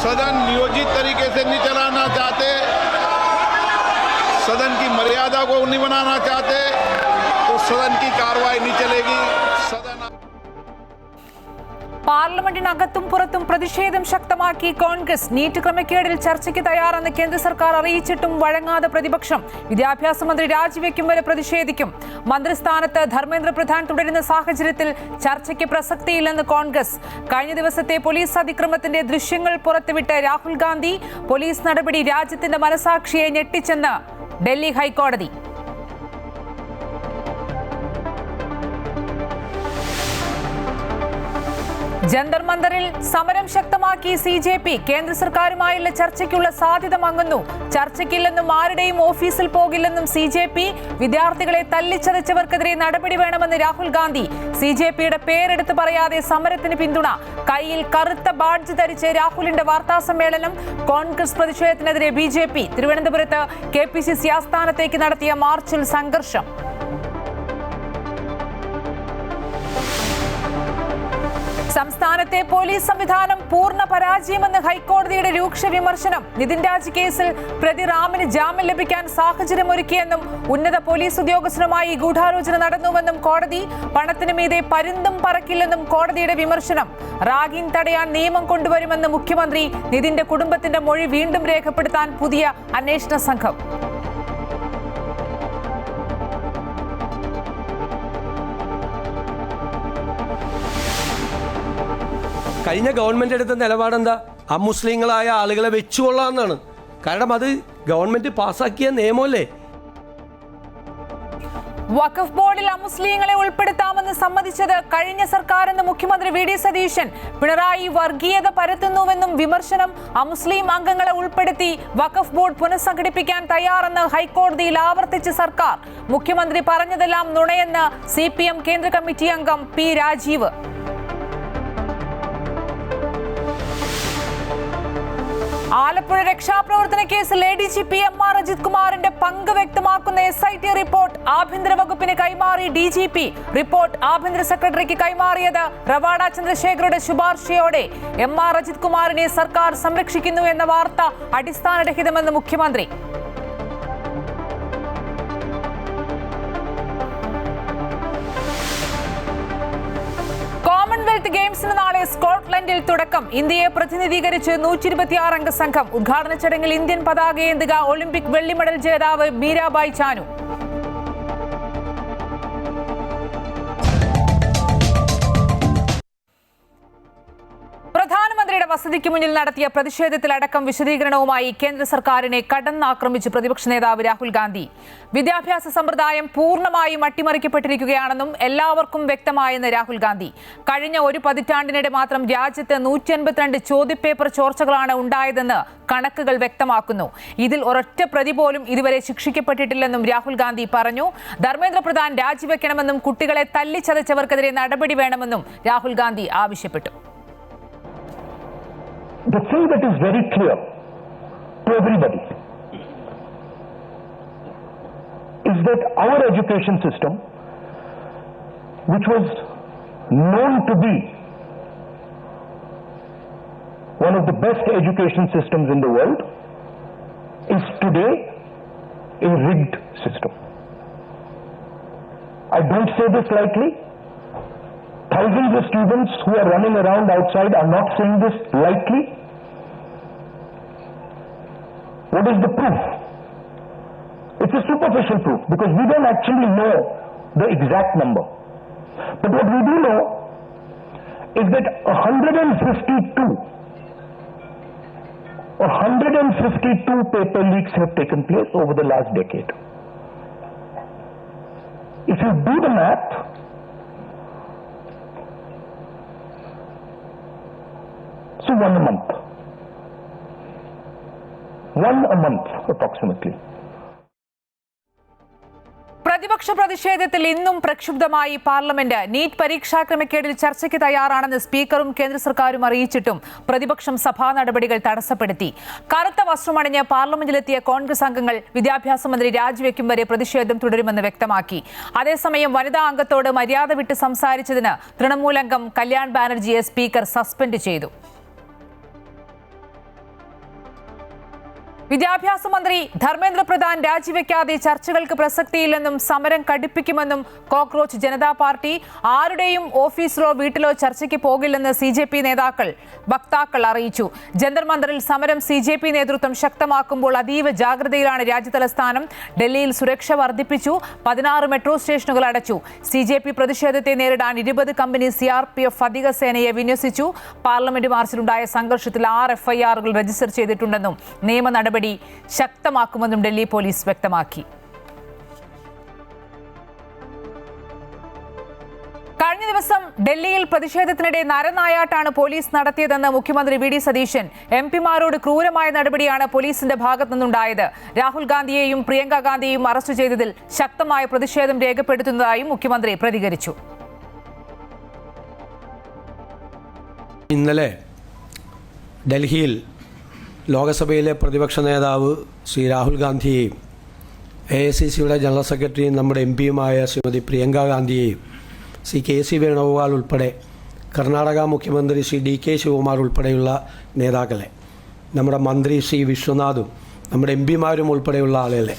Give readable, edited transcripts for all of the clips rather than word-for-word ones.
सदन नियोजित तरीके से नहीं चलाना चाहते, सदन की मर्यादा को नहीं बनाना चाहते, तो सदन की कार्रवाई नहीं चलेगी। सदन പാർലമെന്റിനകത്തും പുറത്തും പ്രതിഷേധം ശക്തമാക്കി കോൺഗ്രസ്. നീറ്റ് ക്രമക്കേടിൽ ചർച്ചയ്ക്ക് തയ്യാറെന്ന് കേന്ദ്ര സർക്കാർ അറിയിച്ചിട്ടും വഴങ്ങാതെ പ്രതിപക്ഷം. വിദ്യാഭ്യാസ മന്ത്രി രാജിവെക്കും വരെ പ്രതിഷേധിക്കും. മന്ത്രിസ്ഥാനത്ത് ധർമ്മേന്ദ്ര പ്രധാൻ തുടരുന്ന സാഹചര്യത്തിൽ ചർച്ചയ്ക്ക് പ്രസക്തിയില്ലെന്ന് കോൺഗ്രസ്. കഴിഞ്ഞ ദിവസത്തെ പോലീസ് അതിക്രമത്തിന്റെ ദൃശ്യങ്ങൾ പുറത്തുവിട്ട് രാഹുൽ ഗാന്ധി. പോലീസ് നടപടി രാജ്യത്തിന്റെ മനസാക്ഷിയെ ഞെട്ടിച്ചെന്ന് ഡൽഹി ഹൈക്കോടതി. ജന്തർ മന്ദറിൽ സമരം ശക്തമാക്കി CJP. കേന്ദ്ര സർക്കാരുമായുള്ള ചർച്ചയ്ക്കുള്ള സാധ്യത മങ്ങുന്നു. ചർച്ചയ്ക്കില്ലെന്നും ആരുടെയും ഓഫീസിൽ പോകില്ലെന്നും CJP. വിദ്യാർത്ഥികളെ തല്ലിച്ചതച്ചവർക്കെതിരെ നടപടി വേണമെന്ന് രാഹുൽ ഗാന്ധി. CJPയുടെ പേരെടുത്ത് പറയാതെ സമരത്തിന് പിന്തുണ. കയ്യിൽ കറുത്ത ബാഡ്ജ് ധരിച്ച് രാഹുലിന്റെ വാർത്താ സമ്മേളനം. കോൺഗ്രസ് പ്രതിഷേധത്തിനെതിരെ BJP. തിരുവനന്തപുരത്ത് KPCC ആസ്ഥാനത്തേക്ക് നടത്തിയ മാർച്ചിൽ സംഘർഷം. സംസ്ഥാനത്തെ പോലീസ് സംവിധാനം പൂർണ്ണ പരാജയമെന്ന് ഹൈക്കോടതിയുടെ രൂക്ഷ വിമർശനം. നിതിൻ രാജ് കേസിൽ പ്രതി റാമിന് ജാമ്യം ലഭിക്കാൻ സാഹചര്യമൊരുക്കിയെന്നും ഉന്നത പോലീസ് ഉദ്യോഗസ്ഥനുമായി ഗൂഢാലോചന നടന്നുവെന്നും കോടതി. പണത്തിന് മീതെ പരുന്തും പറക്കില്ലെന്നും കോടതിയുടെ വിമർശനം. റാഗിംഗ് തടയാൻ നിയമം കൊണ്ടുവരുമെന്ന് മുഖ്യമന്ത്രി. നിതിന്റെ കുടുംബത്തിന്റെ മൊഴി വീണ്ടും രേഖപ്പെടുത്താൻ പുതിയ അന്വേഷണ സംഘം. കഴിഞ്ഞ ഗവൺമെന്റ് എടുത്ത നിലപാടെന്താ? അമുസ്ലിങ്ങളായ ആളുകളെ വെച്ചുകൊള്ളാമെന്നാണ്. കാരണം അത് ഗവൺമെന്റ് പാസാക്കിയ നിയമമല്ലേ. വഖഫ് ബോർഡിൽ അമുസ്ലിങ്ങളെ ഉൾപ്പെടുത്താമെന്ന് സമ്മതിച്ചത് കഴിഞ്ഞ സർക്കാരെന്ന് മുഖ്യമന്ത്രി VD സതീശൻ. പിണറായി വർഗീയത പരത്തുന്നുവെന്നും വിമർശനം. അമുസ്ലിം അംഗങ്ങളെ ഉൾപ്പെടുത്തി വഖഫ് ബോർഡ് പുനഃസംഘടിപ്പിക്കാൻ തയ്യാറെന്ന് ഹൈക്കോടതിയിൽ ആവർത്തിച്ച് സർക്കാർ. മുഖ്യമന്ത്രി പറഞ്ഞതെല്ലാം നുണയെന്ന് CPM കേന്ദ്ര കമ്മിറ്റി അംഗം P. രാജീവ്. ആലപ്പുഴ രക്ഷാപ്രവർത്തന കേസിൽ ADGP MR അജിത് കുമാറിന്റെ പങ്ക് വ്യക്തമാക്കുന്ന SIT റിപ്പോർട്ട് ആഭ്യന്തര വകുപ്പിന് കൈമാറി DGP. റിപ്പോർട്ട് ആഭ്യന്തര സെക്രട്ടറിക്ക് കൈമാറിയത് റവാഡ ചന്ദ്രശേഖരുടെ ശുപാർശയോടെ. MR അജിത് കുമാറിനെ സർക്കാർ സംരക്ഷിക്കുന്നു എന്ന വാർത്ത അടിസ്ഥാനരഹിതമെന്ന് മുഖ്യമന്ത്രി. കോമൺവെൽത്ത് ഗെയിംസിന് നാളെ സ്കോട്ട്ലൻഡിൽ തുടക്കം. ഇന്ത്യയെ പ്രതിനിധീകരിച്ച് 126 അംഗ സംഘം. ഉദ്ഘാടന ചടങ്ങിൽ ഇന്ത്യൻ പതാകയേന്തുക ഒളിമ്പിക് വെള്ളി മെഡൽ ജേതാവ് മീരാബായ് ചാനു. പ്രധാനമന്ത്രിയുടെ വസതിക്ക് മുന്നിൽ നടത്തിയ പ്രതിഷേധത്തിലടക്കം വിശദീകരണവുമായി കേന്ദ്ര സർക്കാരിനെ കടന്നാക്രമിച്ച് പ്രതിപക്ഷ നേതാവ് രാഹുൽ ഗാന്ധി. വിദ്യാഭ്യാസ സമ്പ്രദായം പൂർണ്ണമായും അട്ടിമറിക്കപ്പെട്ടിരിക്കുകയാണെന്നും എല്ലാവർക്കും വ്യക്തമായെന്ന് രാഹുൽ ഗാന്ധി. കഴിഞ്ഞ ഒരു പതിറ്റാണ്ടിനിടെ മാത്രം രാജ്യത്ത് 152 ചോദ്യപേപ്പർ ചോർച്ചകളാണ് ഉണ്ടായതെന്ന് കണക്കുകൾ വ്യക്തമാക്കുന്നു. ഇതിൽ ഒരൊറ്റ പ്രതി പോലും ഇതുവരെ ശിക്ഷിക്കപ്പെട്ടിട്ടില്ലെന്നും രാഹുൽ ഗാന്ധി പറഞ്ഞു. ധർമ്മേന്ദ്ര പ്രധാൻ രാജിവെക്കണമെന്നും കുട്ടികളെ തല്ലിച്ചതച്ചവർക്കെതിരെ നടപടി വേണമെന്നും രാഹുൽ ഗാന്ധി ആവശ്യപ്പെട്ടു. The thing that is very clear to everybody is that our education system, which was known to be one of the best education systems in the world, is today a rigged system. I don't say this lightly. Thousands of students who are running around outside are not saying this lightly. What is the proof? It's a superficial proof because we don't actually know the exact number. But what we do know is that 152 paper leaks have taken place over the last decade. If you do the math, so one a month approximately. പ്രതിപക്ഷ പ്രതിഷേധത്തിൽ ഇന്നും പ്രക്ഷുബ്ധമായി parliament. NEET പരീക്ഷാ ക്രമക്കേടിൽ ചർച്ചയ്ക്ക് തയ്യാറാണെന്ന് സ്പീക്കറും കേന്ദ്ര സർക്കാരും അറിയിച്ചിട്ടും പ്രതിപക്ഷം സഭാ നടപടികൾ തടസ്സപ്പെടുത്തി. കറുത്ത വസ്ത്രമണിഞ്ഞ് പാർലമെന്റിലെത്തിയ കോൺഗ്രസ് അംഗങ്ങൾ വിദ്യാഭ്യാസ മന്ത്രി രാജിവെക്കും വരെ പ്രതിഷേധം തുടരുമെന്ന് വ്യക്തമാക്കി. അതേസമയം വനിതാ അംഗത്തോട് മര്യാദ വിട്ട് സംസാരിച്ചതിന് തൃണമൂൽ അംഗം കല്യാൺ ബാനർജിയെ സ്പീക്കർ സസ്പെൻഡ് ചെയ്തു. വിദ്യാഭ്യാസ മന്ത്രി ധർമ്മേന്ദ്ര പ്രധാൻ രാജിവെക്കാതെ ചർച്ചകൾക്ക് പ്രസക്തിയില്ലെന്നും സമരം കടുപ്പിക്കുമെന്നും കോക്രോച്ച് ജനതാ പാർട്ടി. ആരുടെയും ഓഫീസിലോ വീട്ടിലോ ചർച്ചയ്ക്ക് പോകില്ലെന്ന് CJP വക്താക്കൾ അറിയിച്ചു. ജന്തർ മന്ദറിൽ സമരം CJP നേതൃത്വം ശക്തമാക്കുമ്പോൾ അതീവ ജാഗ്രതയിലാണ് രാജ്യതലസ്ഥാനം. ഡൽഹിയിൽ സുരക്ഷ വർദ്ധിപ്പിച്ചു. 16 മെട്രോ സ്റ്റേഷനുകൾ അടച്ചു. CJP പ്രതിഷേധത്തെ നേരിടാൻ 20 കമ്പനി CRPF അധിക സേനയെ വിന്യസിച്ചു. പാർലമെന്റ് മാർച്ചിലുണ്ടായ സംഘർഷത്തിൽ 6 FIRകൾ രജിസ്റ്റർ ചെയ്തിട്ടുണ്ടെന്നും നിയമ നടപടി ശക്തമാക്കുമെന്നും ഡൽഹി പോലീസ് വ്യക്തമാക്കി. കഴിഞ്ഞ ദിവസം ഡൽഹിയിൽ പ്രതിഷേധത്തിനിടെ നരനായാട്ടാണ് പോലീസ് നടത്തിയതെന്ന് മുഖ്യമന്ത്രി VD സതീശൻ. MP-മാരോട് ക്രൂരമായ നടപടിയാണ് പോലീസിന്റെ ഭാഗത്തു നിന്നുണ്ടായത്. രാഹുൽ ഗാന്ധിയെയും പ്രിയങ്ക ഗാന്ധിയെയും അറസ്റ്റ് ചെയ്തതിൽ ശക്തമായ പ്രതിഷേധം രേഖപ്പെടുത്തുന്നതായും മുഖ്യമന്ത്രി പ്രതികരിച്ചു. ഇന്നലെ ഡൽഹിയിൽ ലോകസഭയിലെ പ്രതിപക്ഷ നേതാവ് ശ്രീ രാഹുൽ ഗാന്ധിയെയും AICCയുടെ ജനറൽ സെക്രട്ടറിയും നമ്മുടെ MP-യുമായ ശ്രീമതി പ്രിയങ്ക ഗാന്ധിയെയും ശ്രീ KC വേണുഗോപാൽ ഉൾപ്പെടെ കർണാടക മുഖ്യമന്ത്രി ശ്രീ DK ശിവകുമാർ ഉൾപ്പെടെയുള്ള നേതാക്കളെ, നമ്മുടെ മന്ത്രി ശ്രീ വിശ്വനാഥും നമ്മുടെ MP-മാരും ഉൾപ്പെടെയുള്ള ആളുകളെ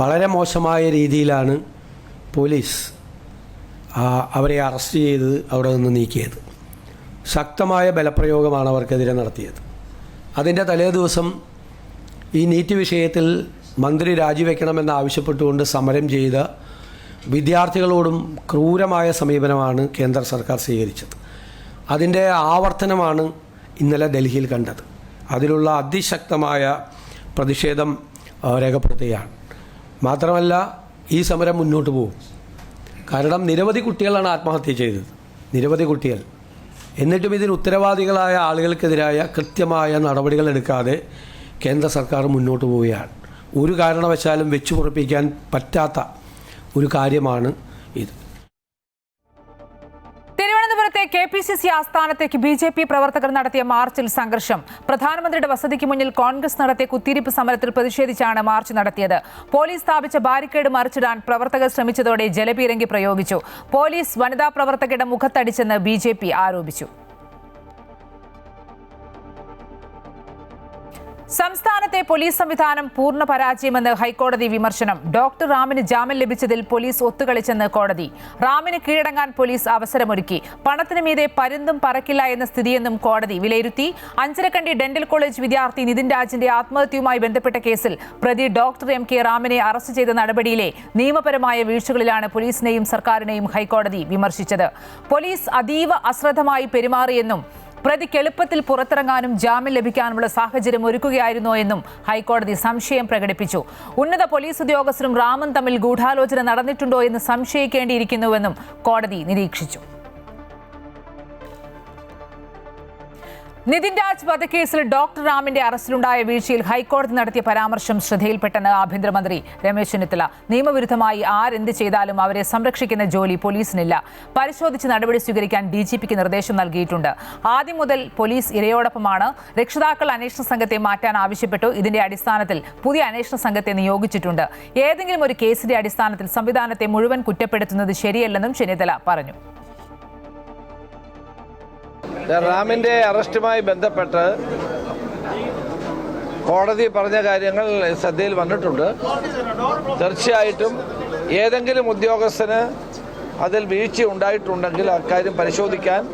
വളരെ മോശമായ രീതിയിലാണ് പോലീസ് അവരെ അറസ്റ്റ് ചെയ്ത് അവിടെ നിന്ന് നീക്കിയത്. ശക്തമായ ബലപ്രയോഗമാണ് അവർക്കെതിരെ നടത്തിയത്. അതിൻ്റെ തലേ ദിവസം ഈ നീറ്റ് വിഷയത്തിൽ മന്ത്രി രാജിവെക്കണമെന്ന് ആവശ്യപ്പെട്ടുകൊണ്ട് സമരം ചെയ്ത വിദ്യാർത്ഥികളോടും ക്രൂരമായ സമീപനമാണ് കേന്ദ്ര സർക്കാർ സ്വീകരിച്ചത്. അതിൻ്റെ ആവർത്തനമാണ് ഇന്നലെ ഡൽഹിയിൽ കണ്ടത്. അതിലുള്ള അതിശക്തമായ പ്രതിഷേധം രേഖപ്പെടുത്തുകയാണ്. മാത്രമല്ല, ഈ സമരം മുന്നോട്ട് പോകും. കാരണം നിരവധി കുട്ടികളാണ് ആത്മഹത്യ ചെയ്തത്, നിരവധി കുട്ടികൾ. എന്നിട്ടും ഇതിന് ഉത്തരവാദികളായ ആളുകൾക്കെതിരായ കൃത്യമായ നടപടികൾ എടുക്കാതെ കേന്ദ്ര സർക്കാർ മുന്നോട്ട് പോവുകയാണ്. ഒരു കാരണവശാലും വെച്ചു പൊറുപ്പിക്കാൻ പറ്റാത്ത ഒരു കാര്യമാണ് ഇത്. തിരുവനന്തപുരത്തെ KPCC ആസ്ഥാനത്തേക്ക് BJP പ്രവർത്തകർ നടത്തിയ മാർച്ചിൽ സംഘർഷം. പ്രധാനമന്ത്രിയുടെ വസതിക്ക് മുന്നിൽ കോൺഗ്രസ് നടത്തിയ കുത്തിയിരിപ്പ് സമരത്തിൽ പ്രതിഷേധിച്ചാണ് മാർച്ച് നടത്തിയത്. പോലീസ് സ്ഥാപിച്ച ബാരിക്കേഡ് മറിച്ചിടാൻ പ്രവർത്തകർ ശ്രമിച്ചതോടെ ജലപീരങ്കി പ്രയോഗിച്ചു. പോലീസ് വനിതാ പ്രവർത്തകരുടെ മുഖത്തടിച്ചെന്ന് BJP ആരോപിച്ചു. സംസ്ഥാനത്തെ പോലീസ് സംവിധാനം പൂർണ്ണ പരാജയമെന്ന് ഹൈക്കോടതി വിമർശനം. ഡോക്ടർ റാമിന് ജാമ്യം ലഭിച്ചതിൽ പോലീസ് ഒത്തുകളിച്ചെന്ന് കോടതി. റാമിന് കീഴടങ്ങാൻ പോലീസ് അവസരമൊരുക്കി. പണത്തിന് മീതെ പരുന്തും പറക്കില്ല എന്ന സ്ഥിതിയെന്നും കോടതി വിലയിരുത്തി. അഞ്ചരക്കണ്ടി ഡെന്റൽ കോളേജ് വിദ്യാർത്ഥി നിതിൻ രാജിന്റെ ആത്മഹത്യയുമായി ബന്ധപ്പെട്ട കേസിൽ പ്രതി ഡോക്ടർ MK റാമിനെ അറസ്റ്റ് ചെയ്ത നടപടിയിലെ നിയമപരമായ വീഴ്ചകളിലാണ് പോലീസിനെയും സർക്കാരിനെയും ഹൈക്കോടതി വിമർശിച്ചത്. പോലീസ് അതീവ അശ്രദ്ധമായി പെരുമാറിയെന്നും പ്രതിക്ക് എളുപ്പത്തിൽ പുറത്തിറങ്ങാനും ജാമ്യം ലഭിക്കാനുമുള്ള സാഹചര്യം ഒരുക്കുകയായിരുന്നോ എന്നും ഹൈക്കോടതി സംശയം പ്രകടിപ്പിച്ചു. ഉന്നത പോലീസ് ഉദ്യോഗസ്ഥരും റാമും തമ്മിൽ ഗൂഢാലോചന നടന്നിട്ടുണ്ടോ എന്ന് സംശയിക്കേണ്ടിയിരിക്കുന്നുവെന്നും കോടതി നിരീക്ഷിച്ചു. നിതിൻ രാജ് വധക്കേസിൽ ഡോക്ടർ റാമിന്റെ അറസ്റ്റിലുണ്ടായ വീഴ്ചയിൽ ഹൈക്കോടതി നടത്തിയ പരാമർശം ശ്രദ്ധയിൽപ്പെട്ടെന്ന് ആഭ്യന്തരമന്ത്രി രമേശ് ചെന്നിത്തല. നിയമവിരുദ്ധമായി ആരെന്ത് ചെയ്താലും അവരെ സംരക്ഷിക്കുന്ന ജോലി പോലീസിനില്ല. പരിശോധിച്ച് നടപടി സ്വീകരിക്കാൻ DGPക്ക് നിർദ്ദേശം നൽകിയിട്ടുണ്ട്. ആദ്യം മുതൽ പോലീസ് ഇരയോടൊപ്പമാണ്. രക്ഷിതാക്കൾ അന്വേഷണ സംഘത്തെ മാറ്റാൻ ആവശ്യപ്പെട്ടു. ഇതിന്റെ അടിസ്ഥാനത്തിൽ പുതിയ അന്വേഷണ സംഘത്തെ നിയോഗിച്ചിട്ടുണ്ട്. ഏതെങ്കിലും ഒരു കേസിന്റെ അടിസ്ഥാനത്തിൽ സംവിധാനത്തെ മുഴുവൻ കുറ്റപ്പെടുത്തുന്നത് ശരിയല്ലെന്നും ചെന്നിത്തല പറഞ്ഞു. റാമിൻ്റെ അറസ്റ്റുമായി ബന്ധപ്പെട്ട് കോടതി പറഞ്ഞ കാര്യങ്ങൾ ശ്രദ്ധയിൽ വന്നിട്ടുണ്ട്. തീർച്ചയായിട്ടും ഏതെങ്കിലും ഉദ്യോഗസ്ഥന് അതിൽ വീഴ്ച ഉണ്ടായിട്ടുണ്ടെങ്കിൽ അക്കാര്യം പരിശോധിക്കാൻ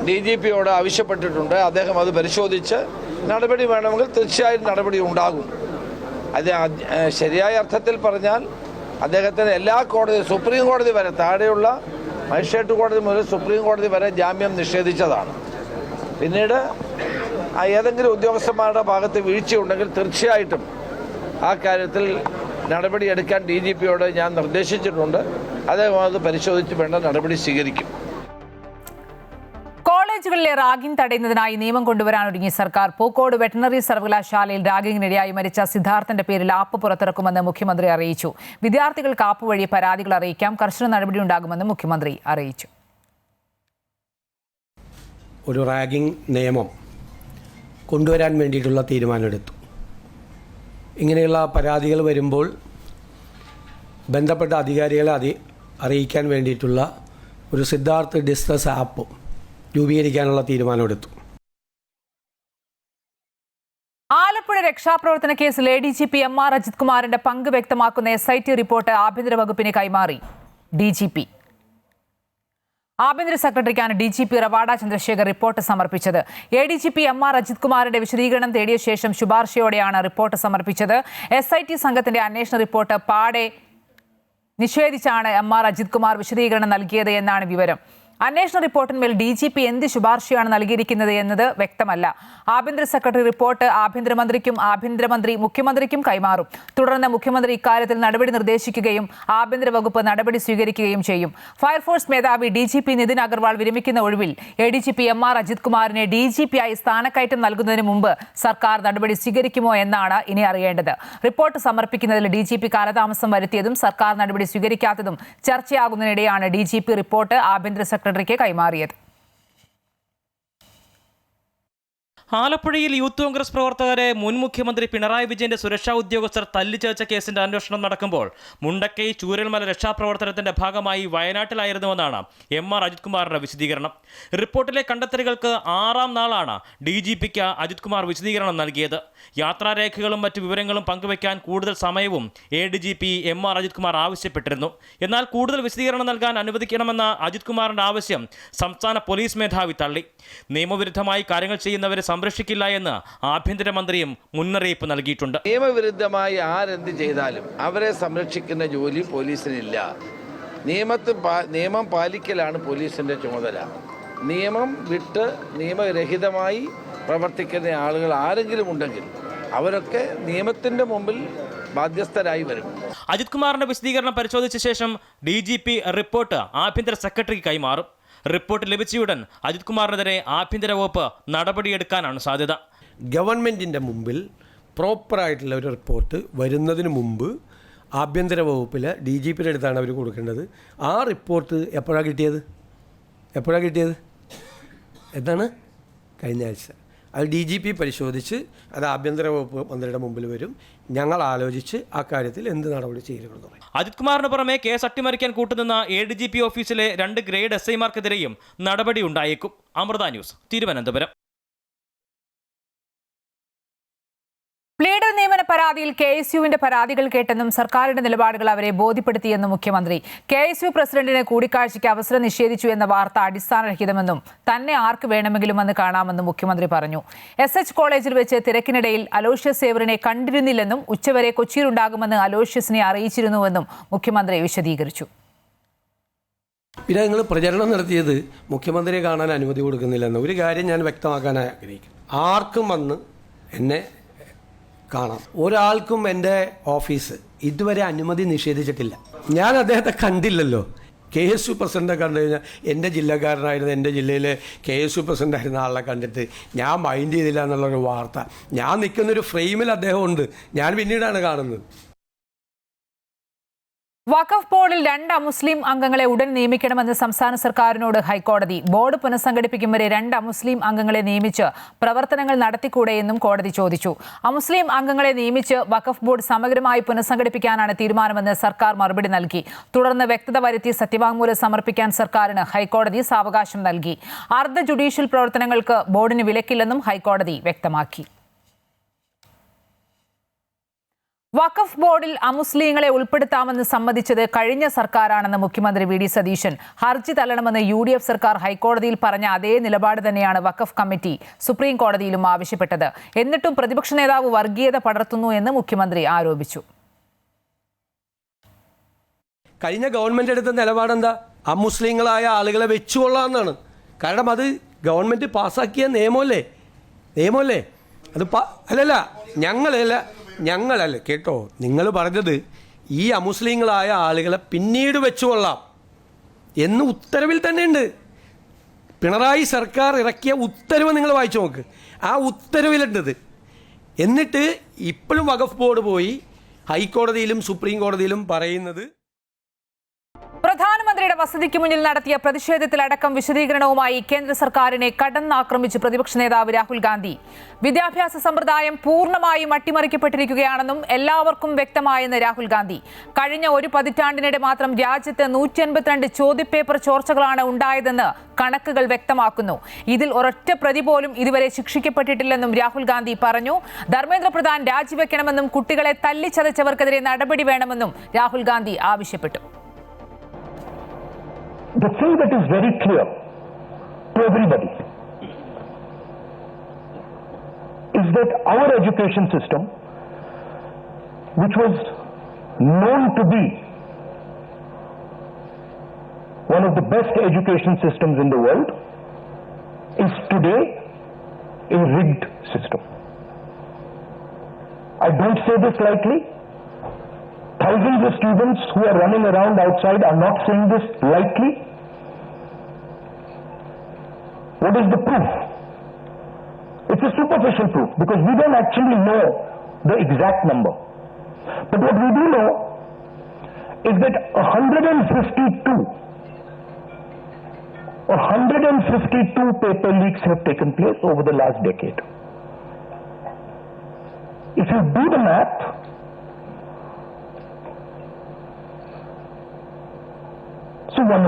DGPയോട് ആവശ്യപ്പെട്ടിട്ടുണ്ട്. അദ്ദേഹം അത് പരിശോധിച്ച് നടപടി വേണമെങ്കിൽ തീർച്ചയായും നടപടി ഉണ്ടാകും. അത് ശരിയായ അർത്ഥത്തിൽ പറഞ്ഞാൽ അദ്ദേഹത്തിന് എല്ലാ കോടതി, സുപ്രീം കോടതി വരെ, താഴെയുള്ള മജിസ്ട്രേറ്റ് കോടതി മുതൽ സുപ്രീം കോടതി വരെ ജാമ്യം നിഷേധിച്ചതാണ്. പിന്നീട് ഏതെങ്കിലും ഉദ്യോഗസ്ഥന്മാരുടെ ഭാഗത്ത് വീഴ്ചയുണ്ടെങ്കിൽ തീർച്ചയായിട്ടും ആ കാര്യത്തിൽ നടപടിയെടുക്കാൻ DGPയോട് ഞാൻ നിർദ്ദേശിച്ചിട്ടുണ്ട്. അദ്ദേഹം അത് പരിശോധിച്ച് വേണ്ട നടപടി സ്വീകരിക്കും. കോളേജുകളിലെ റാഗിംഗ് തടയുന്നതിനായി നിയമം കൊണ്ടുവരാനൊരുങ്ങി സർക്കാർ. പൂക്കോട് വെറ്ററിനറി സർവകലാശാലയിൽ റാഗിംഗിനിരയായി മരിച്ച സിദ്ധാർത്ഥന്റെ പേരിൽ ആപ്പ് പുറത്തിറക്കുമെന്ന് മുഖ്യമന്ത്രി അറിയിച്ചു. വിദ്യാർത്ഥികൾക്ക് ആപ്പ് വഴി പരാതികൾ അറിയിക്കാം. കർശന നടപടിയുണ്ടാകുമെന്ന് മുഖ്യമന്ത്രി അറിയിച്ചു. ഒരു റാഗിംഗ് നിയമം കൊണ്ടുവരാൻ വേണ്ടിയിട്ടുള്ള തീരുമാനമെടുത്തു. ഇങ്ങനെയുള്ള പരാതികൾ വരുമ്പോൾ ബന്ധപ്പെട്ട അധികാരികളെ അറിയിക്കാൻ വേണ്ടിയിട്ടുള്ള ഒരു സിദ്ധാർത്ഥ് ഡിസ്ട്രസ് ആപ്പ് രൂപീകരിക്കാനുള്ള തീരുമാനമെടുത്തു. ആലപ്പുഴ രക്ഷാപ്രവർത്തന കേസിൽ ADGP MR അജിത് കുമാറിന്റെ പങ്ക് വ്യക്തമാക്കുന്ന SIT റിപ്പോർട്ട് ആഭ്യന്തര വകുപ്പിന് കൈമാറി DGP. ആഭ്യന്തര സെക്രട്ടറിക്കാണ് DGP റവാഡ ചന്ദ്രശേഖർ റിപ്പോർട്ട് സമർപ്പിച്ചത്. ADGP MR അജിത് കുമാറിന്റെ വിശദീകരണം തേടിയ ശേഷം ശുപാർശയോടെയാണ് റിപ്പോർട്ട് സമർപ്പിച്ചത്. SIT സംഘത്തിന്റെ അന്വേഷണ റിപ്പോർട്ട് പാടെ നിഷേധിച്ചാണ് MR അജിത് കുമാർ വിശദീകരണം നൽകിയത് എന്നാണ് വിവരം. അന്വേഷണ റിപ്പോർട്ടിന്മേൽ DGP എന്ത് ശുപാർശയാണ് നൽകിയിരിക്കുന്നത് എന്നത് വ്യക്തമല്ല. ആഭ്യന്തര സെക്രട്ടറി റിപ്പോർട്ട് ആഭ്യന്തരമന്ത്രിക്കും ആഭ്യന്തരമന്ത്രി മുഖ്യമന്ത്രിക്കും കൈമാറും. തുടർന്ന് മുഖ്യമന്ത്രി ഇക്കാര്യത്തിൽ നടപടി നിർദ്ദേശിക്കുകയും ആഭ്യന്തര വകുപ്പ് നടപടി സ്വീകരിക്കുകയും ചെയ്യും. ഫയർഫോഴ്സ് മേധാവി DGP നിതിൻ അഗർവാൾ വിരമിക്കുന്ന ഒഴിവിൽ ADGP MR അജിത് കുമാറിനെ DGP ആയി സ്ഥാനക്കയറ്റം നൽകുന്നതിന് മുമ്പ് സർക്കാർ നടപടി സ്വീകരിക്കുമോ എന്നാണ് ഇനി അറിയേണ്ടത്. റിപ്പോർട്ട് സമർപ്പിക്കുന്നതിൽ DGP കാലതാമസം വരുത്തിയതും സർക്കാർ നടപടി സ്വീകരിക്കാത്തതും ചർച്ചയാകുന്നതിനിടെയാണ് DGP റിപ്പോർട്ട് ആഭ്യന്തര സെക്രട്ടറിക്ക് കൈമാറിയത്. ആലപ്പുഴയിൽ യൂത്ത് കോൺഗ്രസ് പ്രവർത്തകരെ മുൻ മുഖ്യമന്ത്രി പിണറായി വിജയന്റെ സുരക്ഷാ ഉദ്യോഗസ്ഥർ തല്ലിച്ചതച്ച കേസിന്റെ അന്വേഷണം നടക്കുമ്പോൾ മുണ്ടക്കൈ ചൂരൽമല രക്ഷാപ്രവർത്തനത്തിന്റെ ഭാഗമായി വയനാട്ടിലായിരുന്നുവെന്നാണ് MR അജിത് കുമാറിന്റെ വിശദീകരണം. റിപ്പോർട്ടിലെ കണ്ടെത്തലുകൾക്ക് 6ാം നാളാണ് DGPക്ക് അജിത് കുമാർ വിശദീകരണം നൽകിയത്. യാത്രാരേഖകളും മറ്റു വിവരങ്ങളും പങ്കുവയ്ക്കാൻ കൂടുതൽ സമയവും ADGP MR അജിത് കുമാർ ആവശ്യപ്പെട്ടിരുന്നു. എന്നാൽ കൂടുതൽ വിശദീകരണം നൽകാൻ അനുവദിക്കണമെന്ന അജിത് കുമാറിന്റെ ആവശ്യം സംസ്ഥാന പോലീസ് മേധാവി തള്ളി. നിയമവിരുദ്ധമായി കാര്യങ്ങൾ ചെയ്യുന്നവരെ സംരക്ഷിക്കില്ല എന്ന് ആഭ്യന്തരമന്ത്രിയും മുന്നറിയിപ്പ് നൽകിയിട്ടുണ്ട്. നിയമവിരുദ്ധമായി ആരെന്ത് ചെയ്താലും അവരെ സംരക്ഷിക്കുന്ന ജോലി പോലീസിനില്ല. നിയമം പാലിക്കലാണ് പോലീസിന്റെ ചുമതല. നിയമം വിട്ട് നിയമരഹിതമായി പ്രവർത്തിക്കുന്ന ആളുകൾ ആരെങ്കിലും ഉണ്ടെങ്കിൽ അവരൊക്കെ നിയമത്തിന്റെ മുമ്പിൽ ബാധ്യസ്ഥരായി വരും. അജിത് കുമാറിന്റെ വിശദീകരണം പരിശോധിച്ച ശേഷം DGP റിപ്പോർട്ട് ആഭ്യന്തര സെക്രട്ടറിക്ക് കൈമാറും. റിപ്പോർട്ട് ലഭിച്ചയുടൻ അജിത് കുമാറിനെതിരെ ആഭ്യന്തര വകുപ്പ് നടപടിയെടുക്കാനാണ് സാധ്യത. ഗവൺമെൻറ്റിൻ്റെ മുമ്പിൽ പ്രോപ്പറായിട്ടുള്ള ഒരു റിപ്പോർട്ട് വരുന്നതിന് മുമ്പ് ആഭ്യന്തര വകുപ്പിൽ DGPയുടെ അടുത്താണ് അവർ കൊടുക്കേണ്ടത്. ആ റിപ്പോർട്ട് എപ്പോഴാണ് കിട്ടിയത് എന്താണ് കഴിഞ്ഞ ആഴ്ച. അത് DGP പരിശോധിച്ച് അത് ആഭ്യന്തര വകുപ്പ് മന്ത്രിയുടെ മുമ്പിൽ വരും. ഞങ്ങൾ ആലോചിച്ച് ആ കാര്യത്തിൽ എന്ത് നടപടി ചെയ്യുമെന്ന് പറയും. അജിത് കുമാറിന് പുറമെ കേസ് അട്ടിമറിക്കാൻ കൂട്ടുനിന്ന ADGP ഓഫീസിലെ 2 ഗ്രേഡ് SIമാർക്കെതിരെയും നടപടി ഉണ്ടായേക്കും. അമൃത ന്യൂസ്, തിരുവനന്തപുരം. പ്ലീഡർ നിയമന പരാതിയിൽ KSUവിന്റെ പരാതികൾ കേട്ടെന്നും സർക്കാരിന്റെ നിലപാടുകൾ അവരെ ബോധ്യപ്പെടുത്തിയെന്നും മുഖ്യമന്ത്രി. KSU പ്രസിഡന്റിന് കൂടിക്കാഴ്ചയ്ക്ക് അവസരം നിഷേധിച്ചു എന്ന വാർത്ത അടിസ്ഥാനരഹിതമെന്നും തന്നെ ആർക്ക് വേണമെങ്കിലും വന്ന് കാണാമെന്നും മുഖ്യമന്ത്രി പറഞ്ഞു. SH കോളേജിൽ വെച്ച് തിരക്കിനിടയിൽ അലോഷ്യസ് സേവറിനെ കണ്ടിരുന്നില്ലെന്നും ഉച്ചവരെ കൊച്ചിയിലുണ്ടാകുമെന്ന് അലോഷ്യസിനെ അറിയിച്ചിരുന്നുവെന്നും മുഖ്യമന്ത്രി വിശദീകരിച്ചു. പിന്നെ നിങ്ങൾ പ്രചരണം നടത്തിയത് മുഖ്യമന്ത്രിയെ കാണാൻ അനുമതി കൊടുക്കുന്നില്ലെന്ന് ഒരു കാര്യം ഞാൻ വ്യക്തമാക്കാൻ ആഗ്രഹിക്കുന്നു. ആർക്കും വന്ന് എന്നെ കാണാം. ഒരാൾക്കും എൻ്റെ ഓഫീസ് ഇതുവരെ അനുമതി നിഷേധിച്ചിട്ടില്ല. ഞാൻ അദ്ദേഹത്തെ കണ്ടില്ലല്ലോ. KSU പ്രസിഡന്റിനെ കണ്ടു കഴിഞ്ഞാൽ എൻ്റെ ജില്ലക്കാരനായിരുന്ന എൻ്റെ ജില്ലയിലെ KSU പ്രസിഡൻ്റായിരുന്ന ആളെ കണ്ടിട്ട് ഞാൻ മൈൻഡ് ചെയ്തില്ല എന്നുള്ളൊരു വാർത്ത. ഞാൻ നിൽക്കുന്നൊരു ഫ്രെയിമിൽ അദ്ദേഹം ഉണ്ട്. ഞാൻ പിന്നീടാണ് കാണുന്നത്. വഖഫ് ബോർഡിൽ 2 അമുസ്ലിം അംഗങ്ങളെ ഉടൻ നിയമിക്കണമെന്ന് സംസ്ഥാന സർക്കാരിനോട് ഹൈക്കോടതി. ബോർഡ് പുനഃസംഘടിപ്പിക്കും വരെ 2 അമുസ്ലിം അംഗങ്ങളെ നിയമിച്ച് പ്രവർത്തനങ്ങൾ നടത്തിക്കൂടെയെന്നും കോടതി ചോദിച്ചു. അമുസ്ലിം അംഗങ്ങളെ നിയമിച്ച് വഖഫ് ബോർഡ് സമഗ്രമായി പുനഃസംഘടിപ്പിക്കാനാണ് തീരുമാനമെന്ന് സർക്കാർ മറുപടി നൽകി. തുടർന്ന് വ്യക്തത വരുത്തി സത്യവാങ്മൂലം സമർപ്പിക്കാൻ സർക്കാരിന് ഹൈക്കോടതി സാവകാശം നൽകി. അർദ്ധ ജുഡീഷ്യൽ പ്രവർത്തനങ്ങൾക്ക് ബോർഡിന് വിലക്കില്ലെന്നും ഹൈക്കോടതി വ്യക്തമാക്കി. വഖഫ് ബോർഡിൽ അമുസ്ലിങ്ങളെ ഉൾപ്പെടുത്താമെന്ന് സമ്മതിച്ചത് കഴിഞ്ഞ സർക്കാരാണെന്ന് മുഖ്യമന്ത്രി VD സതീശൻ. ഹർജി തള്ളണമെന്ന് UDF സർക്കാർ ഹൈക്കോടതിയിൽ പറഞ്ഞ അതേ നിലപാട് തന്നെയാണ് വഖഫ് കമ്മിറ്റി സുപ്രീം കോടതിയിലും ആവശ്യപ്പെട്ടത്. എന്നിട്ടും പ്രതിപക്ഷ നേതാവ് വർഗീയത പടർത്തുന്നു എന്ന് മുഖ്യമന്ത്രി ആരോപിച്ചു. കഴിഞ്ഞ ഗവൺമെൻറ് എടുത്ത നിലപാടെന്താ? അമുസ്ലിങ്ങളായ ആളുകളെ വെച്ചുകൊള്ളാമെന്നാണ്. കാരണം അത് ഗവൺമെൻറ് പാസ്സാക്കിയ നിയമമല്ലേ അത് ഞങ്ങളല്ല കേട്ടോ. നിങ്ങൾ പറഞ്ഞത് ഈ അമുസ്ലിങ്ങളായ ആളുകളെ പിന്നീട് വെച്ചുകൊള്ളാം എന്ന് ഉത്തരവിൽ തന്നെ ഉണ്ട്. പിണറായി സർക്കാർ ഇറക്കിയ ഉത്തരവ് നിങ്ങൾ വായിച്ചു നോക്ക്. ആ ഉത്തരവിലുണ്ടത്. എന്നിട്ട് ഇപ്പോഴും വഖഫ് ബോർഡ് പോയി ഹൈക്കോടതിയിലും സുപ്രീം കോടതിയിലും പറയുന്നത് പ്രധാനമന്ത്രിയുടെ വസതിക്ക് മുന്നിൽ നടത്തിയ പ്രതിഷേധത്തിലടക്കം വിശദീകരണവുമായി കേന്ദ്ര സർക്കാരിനെ കടന്നാക്രമിച്ച് പ്രതിപക്ഷ നേതാവ് രാഹുൽ ഗാന്ധി. വിദ്യാഭ്യാസ സമ്പ്രദായം പൂർണ്ണമായും അട്ടിമറിക്കപ്പെട്ടിരിക്കുകയാണെന്നും എല്ലാവർക്കും വ്യക്തമായെന്ന് രാഹുൽ ഗാന്ധി. കഴിഞ്ഞ ഒരു പതിറ്റാണ്ടിനിടെ മാത്രം രാജ്യത്ത് 152 ചോദ്യപേപ്പർ ചോർച്ചകളാണ് ഉണ്ടായതെന്ന് കണക്കുകൾ വ്യക്തമാക്കുന്നു. ഇതിൽ ഒരൊറ്റ പ്രതി പോലും ഇതുവരെ ശിക്ഷിക്കപ്പെട്ടിട്ടില്ലെന്നും രാഹുൽ ഗാന്ധി പറഞ്ഞു. ധർമ്മേന്ദ്ര പ്രധാൻ രാജിവെക്കണമെന്നും കുട്ടികളെ തല്ലിച്ചതച്ചവർക്കെതിരെ നടപടി വേണമെന്നും രാഹുൽ ഗാന്ധി ആവശ്യപ്പെട്ടു. The thing that is very clear to everybody is that our education system, which was known to be one of the best education systems in the world, is today a rigged system. I don't say this lightly. Thousands of students who are running around outside are not saying this lightly. What is the proof? It's a superficial proof because we don't actually know the exact number. But what we do know is that 152 paper leaks have taken place over the last decade. If you do the math, so one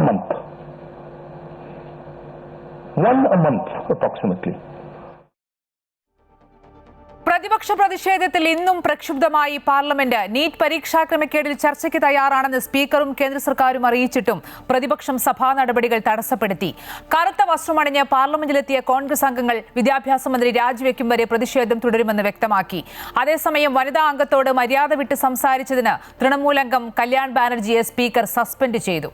a month approximately. പ്രതിപക്ഷ പ്രതിഷേധത്തിൽ ഇന്നും പ്രക്ഷുബ്ധമായി parliament. NEET പരീക്ഷാ ക്രമക്കേടിൽ ചർച്ചയ്ക്ക് തയ്യാറാണെന്ന് സ്പീക്കറും കേന്ദ്ര സർക്കാരും അറിയിച്ചിട്ടും പ്രതിപക്ഷം സഭാ നടപടികൾ തടസ്സപ്പെടുത്തി. കറുത്ത വസ്ത്രമണിഞ്ഞ് പാർലമെന്റിലെത്തിയ കോൺഗ്രസ് അംഗങ്ങൾ വിദ്യാഭ്യാസ മന്ത്രി രാജിവെക്കും വരെ പ്രതിഷേധം തുടരുമെന്ന് വ്യക്തമാക്കി. അതേസമയം വനിതാ അംഗത്തോട് മര്യാദ വിട്ട് സംസാരിച്ചതിന് തൃണമൂൽ അംഗം കല്യാൺ ബാനർജിയെ സ്പീക്കർ സസ്പെൻഡ് ചെയ്തു.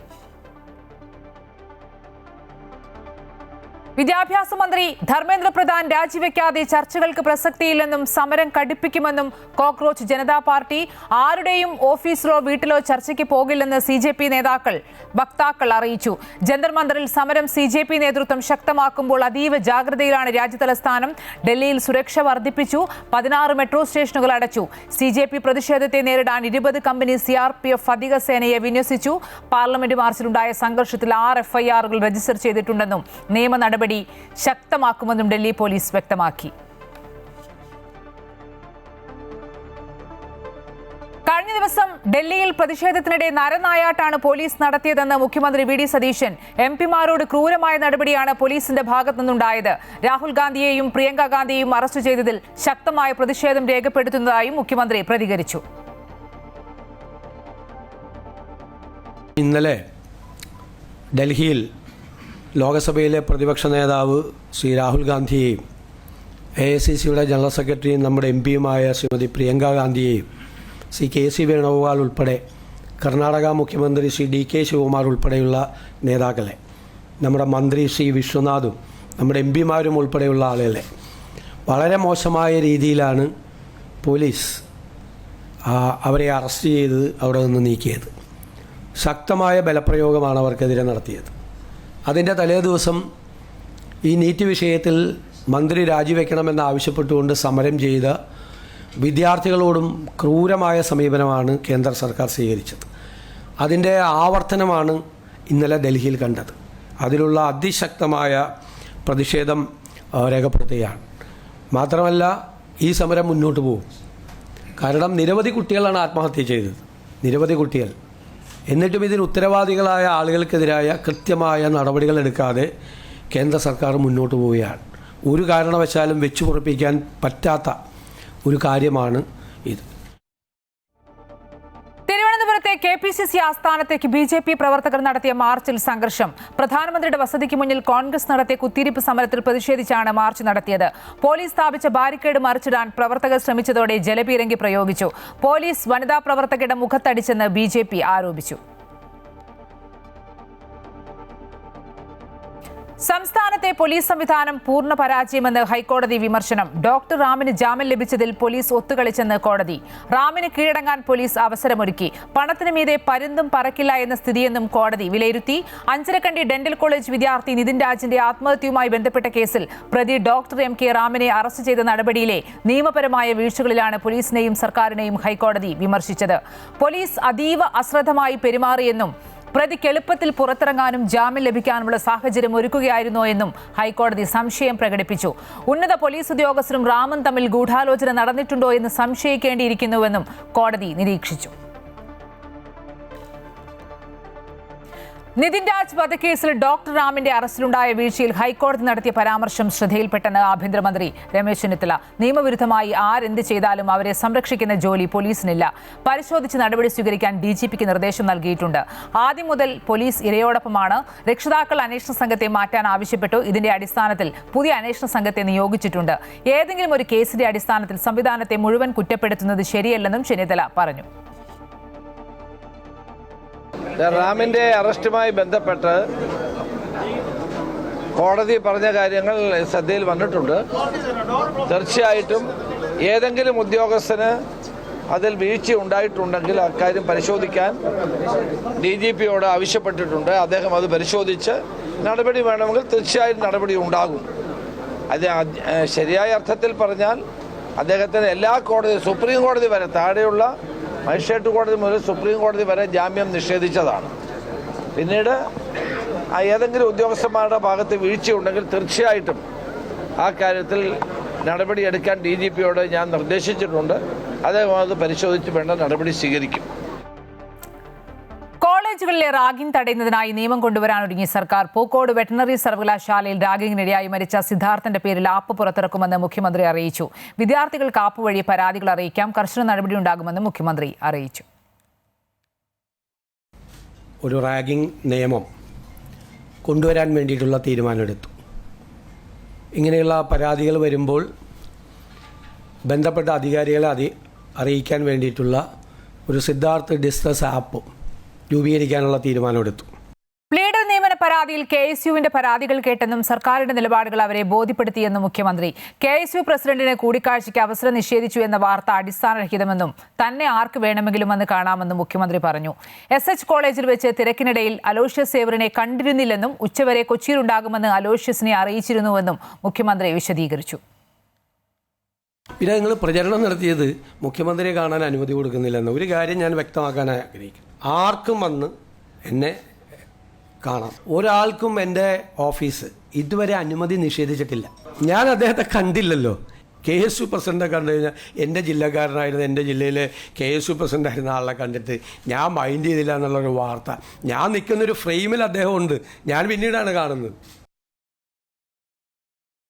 വിദ്യാഭ്യാസ മന്ത്രി ധർമ്മേന്ദ്ര പ്രധാൻ രാജിവെക്കാതെ ചർച്ചകൾക്ക് പ്രസക്തിയില്ലെന്നും സമരം കടുപ്പിക്കുമെന്നും കോക്രോച്ച് ജനതാ പാർട്ടി. ആരുടെയും ഓഫീസിലോ വീട്ടിലോ ചർച്ചയ്ക്ക് പോകില്ലെന്ന് CJP വക്താക്കൾ അറിയിച്ചു. ജന്തർ മന്ദറിൽ സമരം CJP നേതൃത്വം ശക്തമാക്കുമ്പോൾ അതീവ ജാഗ്രതയിലാണ് രാജ്യതലസ്ഥാനം. ഡൽഹിയിൽ സുരക്ഷ വർദ്ധിപ്പിച്ചു. 16 മെട്രോ സ്റ്റേഷനുകൾ അടച്ചു. CJP പ്രതിഷേധത്തെ നേരിടാൻ 20 കമ്പനി CRPF അധിക സേനയെ വിന്യസിച്ചു. പാർലമെന്റ് മാർച്ചിലുണ്ടായ സംഘർഷത്തിൽ 6 FIRകൾ രജിസ്റ്റർ ചെയ്തിട്ടുണ്ടെന്നും നിയമ നടപടി ശക്തമാക്കുമെന്നും ഡൽഹി പോലീസ് വ്യക്തമാക്കി. കഴിഞ്ഞ ദിവസം ഡൽഹിയിൽ പ്രതിഷേധത്തിനിടെ നരനായാട്ടാണ് പോലീസ് നടത്തിയതെന്ന് മുഖ്യമന്ത്രി VD സതീശൻ. MP-മാരോട് ക്രൂരമായ നടപടിയാണ് പോലീസിന്റെ ഭാഗത്തു നിന്നുണ്ടായത്. രാഹുൽ ഗാന്ധിയെയും പ്രിയങ്ക ഗാന്ധിയെയും അറസ്റ്റ് ചെയ്തതിൽ ശക്തമായ പ്രതിഷേധം രേഖപ്പെടുത്തുന്നതായും മുഖ്യമന്ത്രി പ്രതികരിച്ചു. ഇന്നലെ ഡൽഹിയിൽ ലോകസഭയിലെ പ്രതിപക്ഷ നേതാവ് ശ്രീ രാഹുൽ ഗാന്ധിയെയും AICCയുടെ ജനറൽ സെക്രട്ടറിയും നമ്മുടെ MP-യുമായ ശ്രീമതി പ്രിയങ്ക ഗാന്ധിയെയും ശ്രീ KC വേണുഗോപാൽ ഉൾപ്പെടെ കർണാടക മുഖ്യമന്ത്രി ശ്രീ DK ശിവകുമാർ ഉൾപ്പെടെയുള്ള നേതാക്കളെ, നമ്മുടെ മന്ത്രി ശ്രീ വിശ്വനാഥും നമ്മുടെ MP-മാരും ഉൾപ്പെടെയുള്ള ആളുകളെ വളരെ മോശമായ രീതിയിലാണ് പോലീസ് അവരെ അറസ്റ്റ് ചെയ്ത് അവിടെ നിന്ന് നീക്കിയത്. ശക്തമായ ബലപ്രയോഗമാണ് അവർക്കെതിരെ നടത്തിയത്. അതിൻ്റെ തലേ ദിവസം ഈ നീറ്റ് വിഷയത്തിൽ മന്ത്രി രാജിവെക്കണമെന്ന് ആവശ്യപ്പെട്ടുകൊണ്ട് സമരം ചെയ്ത വിദ്യാർത്ഥികളോടും ക്രൂരമായ സമീപനമാണ് കേന്ദ്ര സർക്കാർ സ്വീകരിച്ചത്. അതിൻ്റെ ആവർത്തനമാണ് ഇന്നലെ ഡൽഹിയിൽ കണ്ടത്. അതിലുള്ള അതിശക്തമായ പ്രതിഷേധം രേഖപ്പെടുത്തുകയാണ്. മാത്രമല്ല, ഈ സമരം മുന്നോട്ട് പോകും. കാരണം നിരവധി കുട്ടികളാണ് ആത്മഹത്യ ചെയ്തത്, നിരവധി കുട്ടികൾ. എന്നിട്ടും ഇതിന് ഉത്തരവാദികളായ ആളുകൾക്കെതിരായ കൃത്യമായ നടപടികൾ എടുക്കാതെ കേന്ദ്ര സർക്കാർ മുന്നോട്ട് പോവുകയാണ്. ഒരു കാരണവശാലും വെച്ചു പൊറുപ്പിക്കാൻ പറ്റാത്ത ഒരു കാര്യമാണ് ഇത്. തിരുവനന്തപുരത്തെ KPCC ആസ്ഥാനത്തേക്ക് BJP പ്രവർത്തകർ നടത്തിയ മാർച്ചിൽ സംഘർഷം. പ്രധാനമന്ത്രിയുടെ വസതിക്ക് മുന്നിൽ കോൺഗ്രസ് നടത്തിയ കുത്തിയിരിപ്പ് സമരത്തിൽ പ്രതിഷേധിച്ചാണ് മാർച്ച് നടത്തിയത്. പോലീസ് സ്ഥാപിച്ച ബാരിക്കേഡ് മറിച്ചിടാൻ പ്രവർത്തകർ ശ്രമിച്ചതോടെ ജലപീരങ്കി പ്രയോഗിച്ചു. പോലീസ് വനിതാ പ്രവർത്തകരുടെ മുഖത്തടിച്ചെന്ന് BJP ആരോപിച്ചു. സംസ്ഥാനത്തെ പോലീസ് സംവിധാനം പൂർണ്ണ പരാജയമെന്ന് ഹൈക്കോടതി വിമർശനം. ഡോക്ടർ റാമിന് ജാമ്യം ലഭിച്ചതിൽ പോലീസ് ഒത്തുകളിച്ചെന്ന് കോടതി. റാമിന് കീഴടങ്ങാൻ പോലീസ് അവസരമൊരുക്കി. പണത്തിന് മീതെ പരുന്തും പറക്കില്ല എന്ന സ്ഥിതിയെന്നും കോടതി വിലയിരുത്തി. അഞ്ചരക്കണ്ടി ഡെന്റൽ കോളേജ് വിദ്യാർത്ഥി നിതിൻ രാജിന്റെ ആത്മഹത്യയുമായി ബന്ധപ്പെട്ട കേസിൽ പ്രതി ഡോക്ടർ MK റാമിനെ അറസ്റ്റ് ചെയ്ത നടപടിയിലെ നിയമപരമായ വീഴ്ചകളിലാണ് പോലീസിനെയും സർക്കാരിനെയും ഹൈക്കോടതി വിമർശിച്ചത്. പോലീസ് അതീവ അശ്രദ്ധമായി പെരുമാറിയെന്നും പ്രതിക്ക് എളുപ്പത്തിൽ പുറത്തിറങ്ങാനും ജാമ്യം ലഭിക്കാനുമുള്ള സാഹചര്യം ഒരുക്കുകയായിരുന്നോ എന്നും ഹൈക്കോടതി സംശയം പ്രകടിപ്പിച്ചു. ഉന്നത പോലീസ് ഉദ്യോഗസ്ഥരും റാമും തമ്മിൽ ഗൂഢാലോചന നടന്നിട്ടുണ്ടോ എന്ന് സംശയിക്കേണ്ടിയിരിക്കുന്നുവെന്നും കോടതി നിരീക്ഷിച്ചു. നിതിൻ രാജ് വധക്കേസിൽ ഡോക്ടർ റാമിന്റെ അറസ്റ്റിലുണ്ടായ വീഴ്ചയിൽ ഹൈക്കോടതി നടത്തിയ പരാമർശം ശ്രദ്ധയിൽപ്പെട്ടെന്ന് ആഭ്യന്തരമന്ത്രി രമേശ് ചെന്നിത്തല. നിയമവിരുദ്ധമായി ആരെന്ത് ചെയ്താലും അവരെ സംരക്ഷിക്കുന്ന ജോലി പോലീസിനില്ല. പരിശോധിച്ച് നടപടി സ്വീകരിക്കാൻ DGPക്ക് നിർദ്ദേശം നൽകിയിട്ടുണ്ട്. ആദ്യം മുതൽ പോലീസ് ഇരയോടൊപ്പമാണ്. രക്ഷിതാക്കൾ അന്വേഷണ സംഘത്തെ മാറ്റാൻ ആവശ്യപ്പെട്ടു. ഇതിന്റെ അടിസ്ഥാനത്തിൽ പുതിയ അന്വേഷണ സംഘത്തെ നിയോഗിച്ചിട്ടുണ്ട്. ഏതെങ്കിലും ഒരു കേസിന്റെ അടിസ്ഥാനത്തിൽ സംവിധാനത്തെ മുഴുവൻ കുറ്റപ്പെടുത്തുന്നത് ശരിയല്ലെന്നും ചെന്നിത്തല പറഞ്ഞു. റാമിന്റെ അറസ്റ്റുമായി ബന്ധപ്പെട്ട് കോടതി പറഞ്ഞ കാര്യങ്ങൾ ശ്രദ്ധയിൽ വന്നിട്ടുണ്ട്. തീർച്ചയായിട്ടും ഏതെങ്കിലും ഉദ്യോഗസ്ഥന് അതിൽ വീഴ്ച ഉണ്ടായിട്ടുണ്ടെങ്കിൽ അക്കാര്യം പരിശോധിക്കാൻ DGPയോട് ആവശ്യപ്പെട്ടിട്ടുണ്ട്. അദ്ദേഹം അത് പരിശോധിച്ച് നടപടി വേണമെങ്കിൽ തീർച്ചയായും നടപടി ഉണ്ടാകും. അത് ശരിയായ അർത്ഥത്തിൽ പറഞ്ഞാൽ അദ്ദേഹത്തിന് എല്ലാ കോടതി, സുപ്രീം കോടതി വരെ, താഴെയുള്ള മജിസ്ട്രേറ്റ് കോടതി മുതൽ സുപ്രീം കോടതി വരെ ജാമ്യം നിഷേധിച്ചതാണ്. പിന്നീട് ഏതെങ്കിലും ഉദ്യോഗസ്ഥന്മാരുടെ ഭാഗത്ത് വീഴ്ചയുണ്ടെങ്കിൽ തീർച്ചയായിട്ടും ആ കാര്യത്തിൽ നടപടിയെടുക്കാൻ DGPയോട് ഞാൻ നിർദ്ദേശിച്ചിട്ടുണ്ട്. അദ്ദേഹം അത് പരിശോധിച്ച് വേണ്ട നടപടി സ്വീകരിക്കും. കോളേജുകളിലെ റാഗിംഗ് തടയുന്നതിനായി നിയമം കൊണ്ടുവരാനൊരുങ്ങി സർക്കാർ. പൂക്കോട് വെറ്ററിനറി സർവകലാശാലയിൽ റാഗിങ്ങിനിരയായി മരിച്ച സിദ്ധാർത്ഥന്റെ പേരിൽ ആപ്പ് പുറത്തിറക്കുമെന്ന് മുഖ്യമന്ത്രി അറിയിച്ചു. വിദ്യാർത്ഥികൾക്ക് ആപ്പ് വഴി പരാതികൾ അറിയിക്കാം. കർശന നടപടിയുണ്ടാകുമെന്ന് മുഖ്യമന്ത്രി അറിയിച്ചു. ഒരു റാഗിംഗ് നിയമം കൊണ്ടുവരാൻ വേണ്ടിയിട്ടുള്ള തീരുമാനമെടുത്തു. ഇങ്ങനെയുള്ള പരാതികൾ വരുമ്പോൾ ബന്ധപ്പെട്ട അധികാരികളെ അറിയിക്കാൻ വേണ്ടിയിട്ടുള്ള ഒരു സിദ്ധാർത്ഥ് ഡിസ്ട്രസ് ആപ്പ് രൂപീകരിക്കാനുള്ള തീരുമാനമെടുത്തു. പ്ലീഡർ നിയമന പരാതിയിൽ KSUവിന്റെ പരാതികൾ കേട്ടെന്നും സർക്കാരിന്റെ നിലപാടുകൾ അവരെ ബോധ്യപ്പെടുത്തിയെന്നും മുഖ്യമന്ത്രി. KSU പ്രസിഡന്റിന് കൂടിക്കാഴ്ചയ്ക്ക് അവസരം നിഷേധിച്ചു എന്ന വാർത്ത അടിസ്ഥാനരഹിതമെന്നും തന്നെ ആർക്ക് വേണമെങ്കിലും വന്ന് കാണാമെന്നും മുഖ്യമന്ത്രി പറഞ്ഞു. SH കോളേജിൽ വെച്ച് തിരക്കിനിടയിൽ അലോഷ്യസ് സേവറിനെ കണ്ടിരുന്നില്ലെന്നും ഉച്ചവരെ കൊച്ചിയിലുണ്ടാകുമെന്ന് അലോഷ്യസിനെ അറിയിച്ചിരുന്നുവെന്നും മുഖ്യമന്ത്രി വിശദീകരിച്ചു. പിന്നെ നിങ്ങൾ പ്രചരണം നടത്തിയത് മുഖ്യമന്ത്രിയെ കാണാൻ അനുമതി കൊടുക്കുന്നില്ലെന്ന് ഒരു കാര്യം ഞാൻ വ്യക്തമാക്കാൻ ആഗ്രഹിക്കുന്നു. ആർക്കും വന്ന് എന്നെ കാണാം. ഒരാൾക്കും എൻ്റെ ഓഫീസ് ഇതുവരെ അനുമതി നിഷേധിച്ചിട്ടില്ല. ഞാൻ അദ്ദേഹത്തെ കണ്ടില്ലല്ലോ. KSU പ്രസിഡന്റ് കണ്ടു കഴിഞ്ഞാൽ എൻ്റെ ജില്ലക്കാരനായിരുന്ന, എൻ്റെ ജില്ലയിലെ KSU പ്രസിഡന്റ് ആയിരുന്ന ആളെ കണ്ടിട്ട് ഞാൻ മൈൻഡ് ചെയ്തില്ല എന്നുള്ളൊരു വാർത്ത. ഞാൻ നിൽക്കുന്നൊരു ഫ്രെയിമിൽ അദ്ദേഹം ഉണ്ട്, ഞാൻ പിന്നീടാണ് കാണുന്നത്.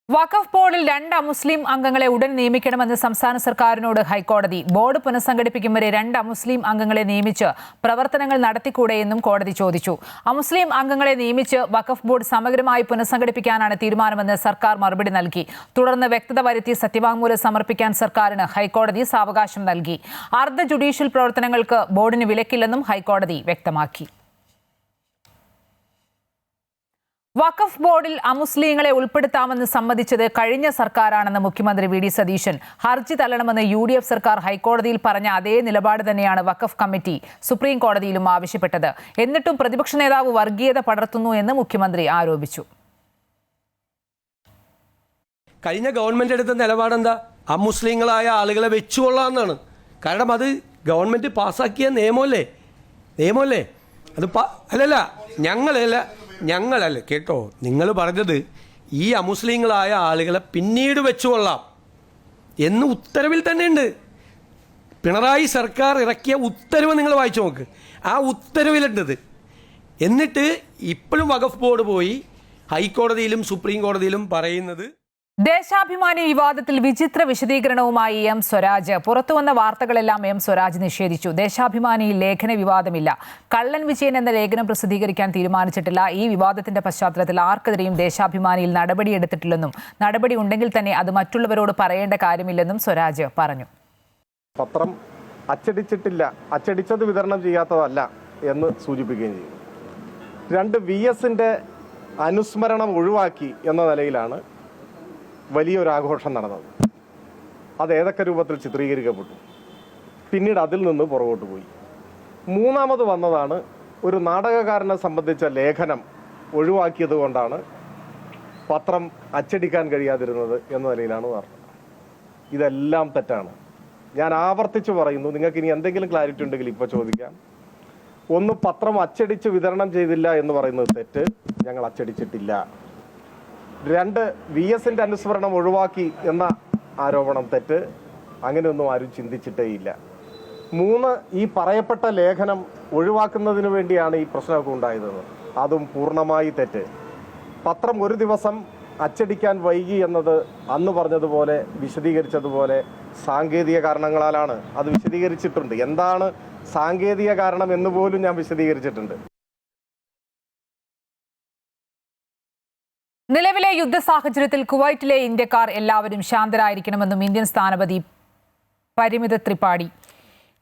വഖഫ് ബോർഡിൽ 2 അമുസ്ലിം അംഗങ്ങളെ ഉടൻ നിയമിക്കണമെന്ന് സംസ്ഥാന സർക്കാരിനോട് ഹൈക്കോടതി. ബോർഡ് പുനഃസംഘടിപ്പിക്കും വരെ 2 അമുസ്ലിം അംഗങ്ങളെ നിയമിച്ച് പ്രവർത്തനങ്ങൾ നടത്തിക്കൂടെയെന്നും കോടതി ചോദിച്ചു. അമുസ്ലിം അംഗങ്ങളെ നിയമിച്ച് വഖഫ് ബോർഡ് സമഗ്രമായി പുനഃസംഘടിപ്പിക്കാനാണ് തീരുമാനമെന്ന് സർക്കാർ മറുപടി നൽകി. തുടർന്ന് വ്യക്തത വരുത്തി സത്യവാങ്മൂലം സമർപ്പിക്കാൻ സർക്കാരിന് ഹൈക്കോടതി സാവകാശം നൽകി. അർദ്ധ ജുഡീഷ്യൽ പ്രവർത്തനങ്ങൾക്ക് ബോർഡിന് വിലക്കില്ലെന്നും ഹൈക്കോടതി വ്യക്തമാക്കി. വഖഫ് ബോർഡിൽ അമുസ്ലിങ്ങളെ ഉൾപ്പെടുത്താമെന്ന് സമ്മതിച്ചത് കഴിഞ്ഞ സർക്കാരാണെന്ന് മുഖ്യമന്ത്രി VD സതീശൻ. ഹർജി തള്ളണമെന്ന് UDF സർക്കാർ ഹൈക്കോടതിയിൽ പറഞ്ഞ അതേ നിലപാട് തന്നെയാണ് വഖഫ് കമ്മിറ്റി സുപ്രീം കോടതിയിലും ആവശ്യപ്പെട്ടത്. എന്നിട്ടും പ്രതിപക്ഷ നേതാവ് വർഗീയത പടർത്തുന്നു എന്ന് മുഖ്യമന്ത്രി ആരോപിച്ചു. കഴിഞ്ഞ ഗവൺമെൻറ് എടുത്ത നിലപാടെന്താ? അമുസ്ലിങ്ങളായ ആളുകളെ വെച്ചുകൊള്ളാമെന്നാണ്. കാരണം അത് ഗവൺമെൻറ് പാസ്സാക്കിയ നിയമമല്ലേ അത് ഞങ്ങളല്ല കേട്ടോ, നിങ്ങൾ പറഞ്ഞത് ഈ അമുസ്ലിങ്ങളായ ആളുകളെ പിന്നീട് വെച്ചുകൊള്ളാം എന്ന് ഉത്തരവിൽ തന്നെ ഉണ്ട്. പിണറായി സർക്കാർ ഇറക്കിയ ഉത്തരവ് നിങ്ങൾ വായിച്ചു നോക്ക്. ആ ഉത്തരവിലുണ്ടത്. എന്നിട്ട് ഇപ്പോഴും വഖഫ് ബോർഡ് പോയി ഹൈക്കോടതിയിലും സുപ്രീം കോടതിയിലും പറയുന്നത്. ദേശാഭിമാനി വിവാദത്തിൽ വിചിത്ര വിശദീകരണവുമായി M സ്വരാജ്. പുറത്തുവന്ന വാർത്തകളെല്ലാം M സ്വരാജ് നിഷേധിച്ചു. ദേശാഭിമാനിയിൽ ലേഖന വിവാദമില്ല. കള്ളൻ വിജയൻ എന്ന ലേഖനം പ്രസിദ്ധീകരിക്കാൻ തീരുമാനിച്ചിട്ടില്ല. ഈ വിവാദത്തിന്റെ പശ്ചാത്തലത്തിൽ ആർക്കെതിരെയും ദേശാഭിമാനിയിൽ നടപടിയെടുത്തിട്ടില്ലെന്നും നടപടി ഉണ്ടെങ്കിൽ തന്നെ അത് മറ്റുള്ളവരോട് പറയേണ്ട കാര്യമില്ലെന്നും സ്വരാജ് പറഞ്ഞു. പത്രം അച്ചടിച്ചിട്ടില്ല, അച്ചടിച്ചത് വിതരണം ചെയ്യാത്തതല്ല എന്ന് സൂചിപ്പിക്കുകയും ചെയ്തു. 2 VSന്റെ അനുസ്മരണം ഒഴിവാക്കി എന്ന നിലയിലാണ് വലിയൊരാഘോഷം നടന്നത്. അത് ഏതൊക്കെ രൂപത്തിൽ ചിത്രീകരിക്കപ്പെട്ടു. പിന്നീട് അതിൽ നിന്ന് പുറകോട്ട് പോയി. 3ാമത് വന്നതാണ് ഒരു നാടകകാരനെ സംബന്ധിച്ച ലേഖനം ഒഴിവാക്കിയത് കൊണ്ടാണ് പത്രം അച്ചടിക്കാൻ കഴിയാതിരുന്നത് എന്ന നിലയിലാണ് വാർത്ത. ഇതെല്ലാം തെറ്റാണ്. ഞാൻ ആവർത്തിച്ച് പറയുന്നു, നിങ്ങൾക്ക് ഇനി എന്തെങ്കിലും ക്ലാരിറ്റി ഉണ്ടെങ്കിൽ ഇപ്പോൾ ചോദിക്കാം. ഒന്ന്, പത്രം അച്ചടിച്ച് വിതരണം ചെയ്തില്ല എന്ന് പറയുന്നത് തെറ്റ്, ഞങ്ങൾ അച്ചടിച്ചിട്ടില്ല. 2, VSന്റെ അനുസ്മരണം ഒഴിവാക്കി എന്ന ആരോപണം തെറ്റ്, അങ്ങനെയൊന്നും ആരും ചിന്തിച്ചിട്ടേയില്ല. 3, ഈ പറയപ്പെട്ട ലേഖനം ഒഴിവാക്കുന്നതിന് വേണ്ടിയാണ് ഈ പ്രശ്നമൊക്കെ ഉണ്ടായതെന്ന്, അതും പൂർണ്ണമായി തെറ്റ്. പത്രം ഒരു ദിവസം അച്ചടിക്കാൻ വൈകി എന്നത് അന്ന് പറഞ്ഞതുപോലെ വിശദീകരിച്ചതുപോലെ സാങ്കേതിക കാരണങ്ങളാലാണ്. അത് വിശദീകരിച്ചിട്ടുണ്ട്. എന്താണ് സാങ്കേതിക കാരണം എന്ന് പോലും ഞാൻ വിശദീകരിച്ചിട്ടുണ്ട്. നിലവിലെ യുദ്ധ സാഹചര്യത്തിൽ കുവൈറ്റിലെ ഇന്ത്യക്കാർ എല്ലാവരും ശാന്തരായിരിക്കണമെന്നും ഇന്ത്യൻ സ്ഥാനപതി പരിമിത ത്രിപാഠി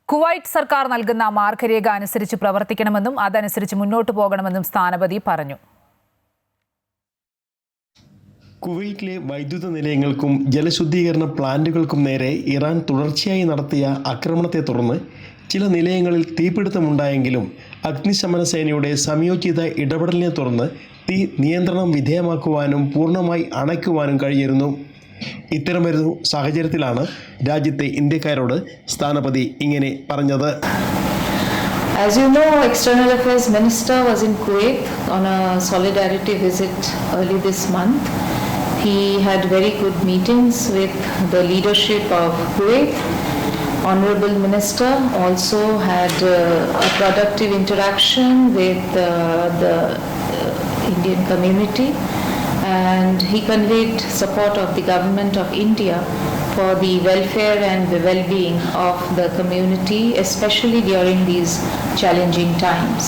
കുവൈറ്റ് സർക്കാർ നൽകുന്ന മാർഗരേഖ അനുസരിച്ച് പ്രവർത്തിക്കണമെന്നും അതനുസരിച്ച് മുന്നോട്ടു പോകണമെന്നും സ്ഥാനപതി പറഞ്ഞു. കുവൈറ്റിലെ വൈദ്യുത നിലയങ്ങൾക്കും ജലശുദ്ധീകരണ പ്ലാന്റുകൾക്കും നേരെ ഇറാൻ തുടർച്ചയായി നടത്തിയ ആക്രമണത്തെ തുടർന്ന് ചില നിലയങ്ങളിൽ തീപിടുത്തമുണ്ടായെങ്കിലും അഗ്നിശമന സേനയുടെ സംയോജിത ഇടപെടലിനെ തുടർന്ന് തീ നിയന്ത്രണം വിധേയമാക്കുവാനും പൂർണ്ണമായി അണയ്ക്കുവാനും കഴിഞ്ഞിരുന്നു. ഇത്തരമൊരു സാഹചര്യത്തിലാണ് രാജ്യത്തെ ഇന്ത്യക്കാരോട് സ്ഥാനപതി ഇങ്ങനെ പറഞ്ഞത്. As you know, External Affairs Minister was in Kuwait on a solidarity visit early this month. He had very good meetings with the leadership of Kuwait. Honorable Minister also had a productive interaction with the Indian community, and he conveyed support of the government of India for the welfare and the well-being of the community, especially during these challenging times.